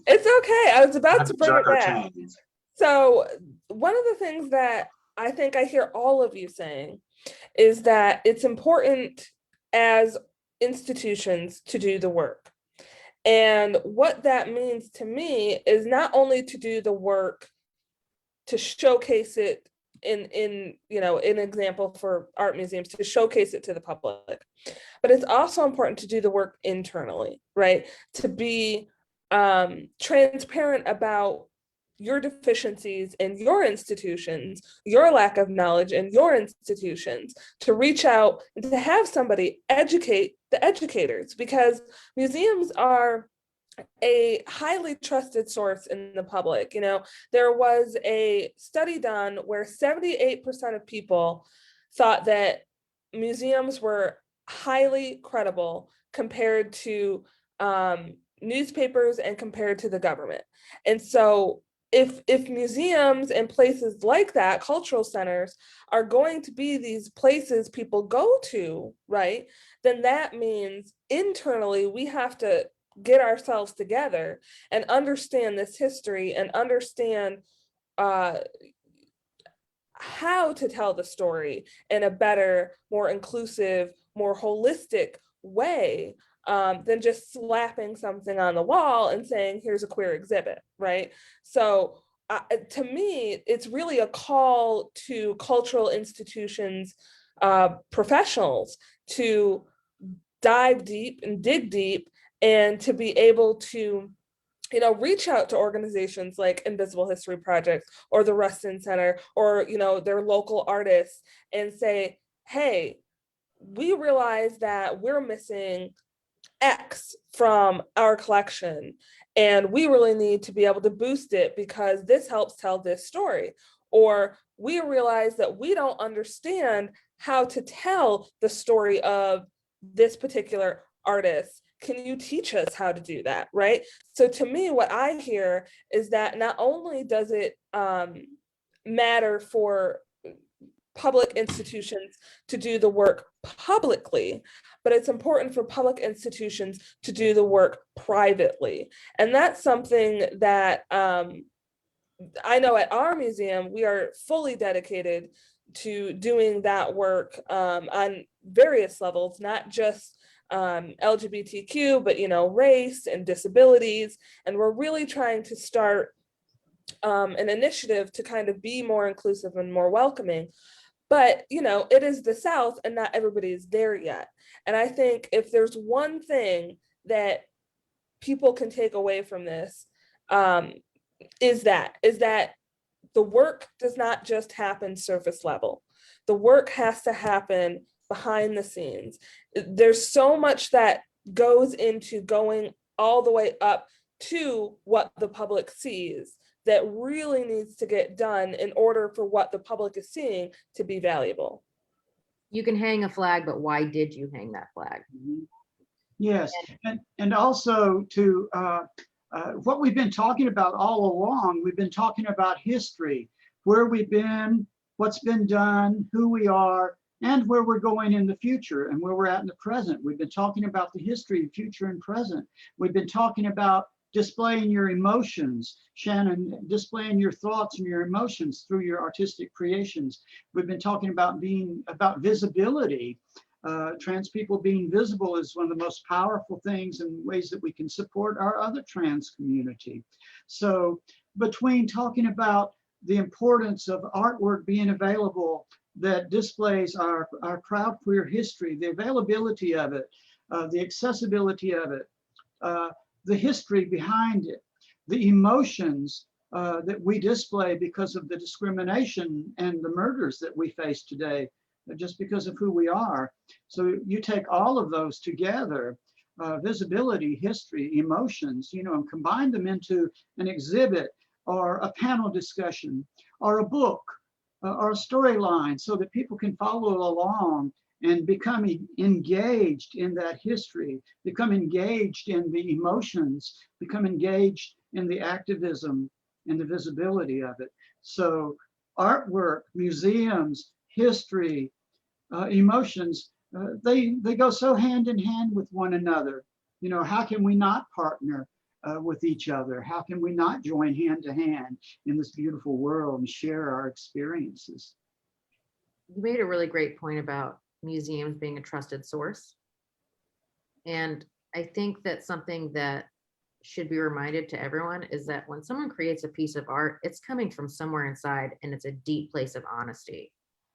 it's okay. I was about to bring it back. Chains. So one of the things that I think I hear all of you saying is that it's important as institutions to do the work. And what that means to me is not only to do the work to showcase it in an example for art museums, to showcase it to the public, but it's also important to do the work internally, right? To be transparent about your deficiencies in your institutions, your lack of knowledge in your institutions, to reach out and to have somebody educate the educators, because museums are a highly trusted source in the public. You know, there was a study done where 78% of people thought that museums were highly credible compared to newspapers and compared to the government. And so if museums and places like that, cultural centers, are going to be these places people go to, right, then that means internally we have to get ourselves together and understand this history and understand how to tell the story in a better, more inclusive, more holistic way than just slapping something on the wall and saying, here's a queer exhibit, right? So to me, it's really a call to cultural institutions, professionals, to dive deep and dig deep and to be able to reach out to organizations like Invisible History Project or the Rustin Center or, their local artists and say, hey, we realize that we're missing X from our collection, and we really need to be able to boost it because this helps tell this story. Or we realize that we don't understand how to tell the story of this particular artist. Can you teach us how to do that, right? So to me, what I hear is that not only does it matter for public institutions to do the work publicly, but it's important for public institutions to do the work privately. And that's something that I know at our museum, we are fully dedicated to doing that work on various levels, not just LGBTQ, but race and disabilities. And we're really trying to start an initiative to kind of be more inclusive and more welcoming. But it is the South and not everybody is there yet. And I think if there's one thing that people can take away from this, is that the work does not just happen surface level. The work has to happen behind the scenes. There's so much that goes into going all the way up to what the public sees that really needs to get done in order for what the public is seeing to be valuable. You can hang a flag, but why did you hang that flag? Yes, and also to what we've been talking about all along, we've been talking about history, where we've been, what's been done, who we are, and where we're going in the future and where we're at in the present. We've been talking about the history, future, and present. We've been talking about displaying your emotions, Shannon, displaying your thoughts and your emotions through your artistic creations. We've been talking about about visibility. Trans people being visible is one of the most powerful things and ways that we can support our other trans community. So between talking about the importance of artwork being available that displays our proud queer history, the availability of it, the accessibility of it, the history behind it, the emotions that we display because of the discrimination and the murders that we face today, just because of who we are. So you take all of those together, visibility, history, emotions, and combine them into an exhibit or a panel discussion or a book or a storyline so that people can follow along and become engaged in that history, become engaged in the emotions, become engaged in the activism and the visibility of it. So artwork, museums, history, emotions, they go so hand in hand with one another. How can we not partner with each other? How can we not join hand to hand in this beautiful world and share our experiences? You made a really great point about museums being a trusted source. And I think that something that should be reminded to everyone is that when someone creates a piece of art, it's coming from somewhere inside and it's a deep place of honesty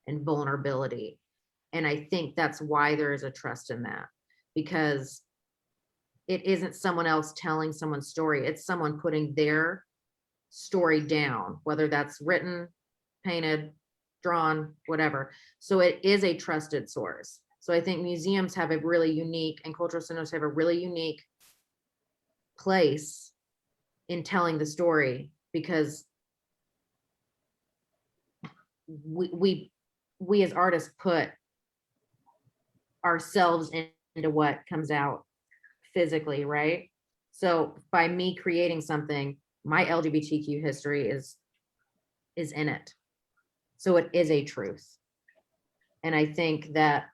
and vulnerability. And I think that's why there is a trust in that, because it isn't someone else telling someone's story. It's someone putting their story down, whether that's written, painted, drawn, whatever. So it is a trusted source. So I think museums have a really unique, and cultural centers have a really unique place in telling the story, because we as artists put ourselves into what comes out physically, right? So by me creating something, my LGBTQ history is in it. So it is a truth. And I think that,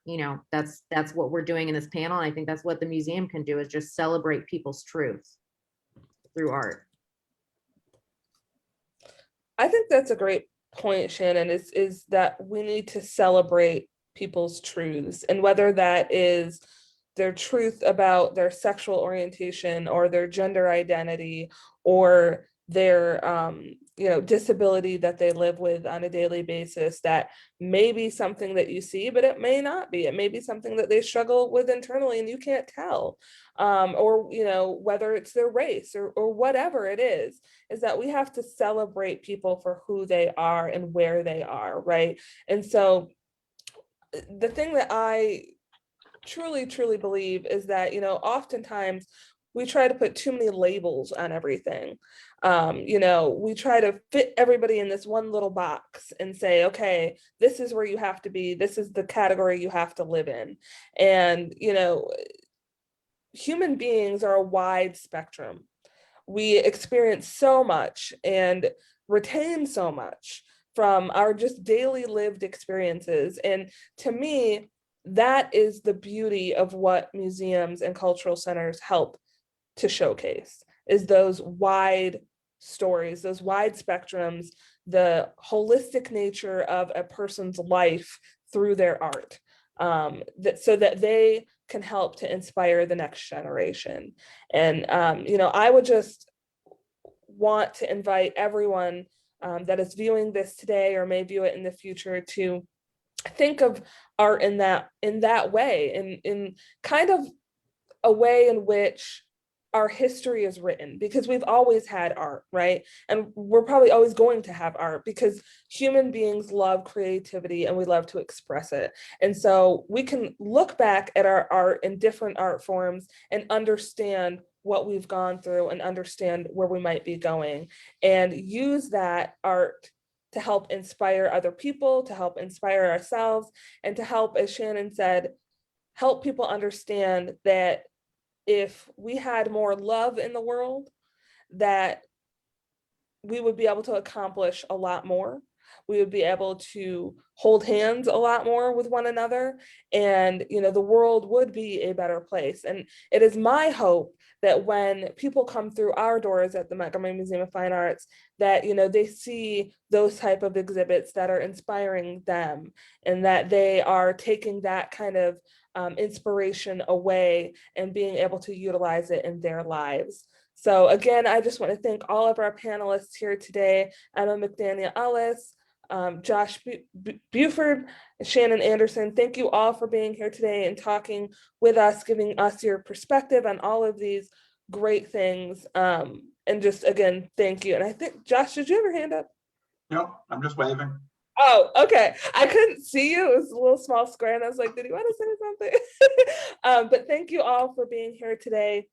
that's what we're doing in this panel. And I think that's what the museum can do, is just celebrate people's truth through art. I think that's a great point, Shannon, is that we need to celebrate people's truths, and whether that is their truth about their sexual orientation or their gender identity or their disability that they live with on a daily basis that may be something that you see, but it may not be. It may be something that they struggle with internally and you can't tell. Or, whether it's their race or whatever it is that we have to celebrate people for who they are and where they are, right? And so the thing that I truly, truly believe is that, oftentimes we try to put too many labels on everything. We try to fit everybody in this one little box and say, okay, this is where you have to be. This is the category you have to live in. And, human beings are a wide spectrum. We experience so much and retain so much from our just daily lived experiences. And to me, that is the beauty of what museums and cultural centers help to showcase, is those wide stories, those wide spectrums, the holistic nature of a person's life through their art, so that they can help to inspire the next generation. And, I would just want to invite everyone that is viewing this today or may view it in the future to think of art in that way, in kind of a way in which our history is written, because we've always had art, right? And we're probably always going to have art because human beings love creativity and we love to express it. And so we can look back at our art in different art forms and understand what we've gone through and understand where we might be going, and use that art to help inspire other people, to help inspire ourselves, and to help, as Shannon said, help people understand that if we had more love in the world, that we would be able to accomplish a lot more. We would be able to hold hands a lot more with one another, and the world would be a better place. And it is my hope that when people come through our doors at the Montgomery Museum of Fine Arts, that they see those type of exhibits that are inspiring them, and that they are taking that kind of inspiration away and being able to utilize it in their lives. So again, I just want to thank all of our panelists here today: Emma McDaniel Ellis, Josh Buford, Shannon Anderson. Thank you all for being here today and talking with us, giving us your perspective on all of these great things. And just again, thank you. And I think, Josh, did you have your hand up? No, I'm just waving. Oh, okay. I couldn't see you. It was a little small square and I was like, did he want to say something? But thank you all for being here today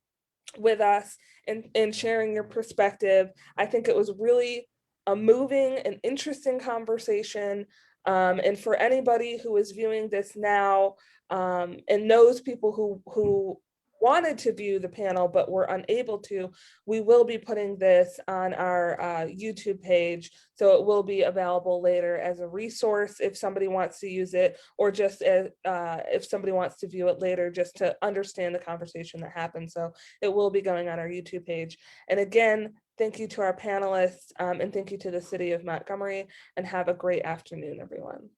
with us and sharing your perspective. I think it was really a moving and interesting conversation. And for anybody who is viewing this now and knows people who wanted to view the panel but were unable to, we will be putting this on our YouTube page. So it will be available later as a resource if somebody wants to use it, or just as, if somebody wants to view it later just to understand the conversation that happened. So it will be going on our YouTube page. And again, thank you to our panelists, and thank you to the City of Montgomery, and have a great afternoon, everyone.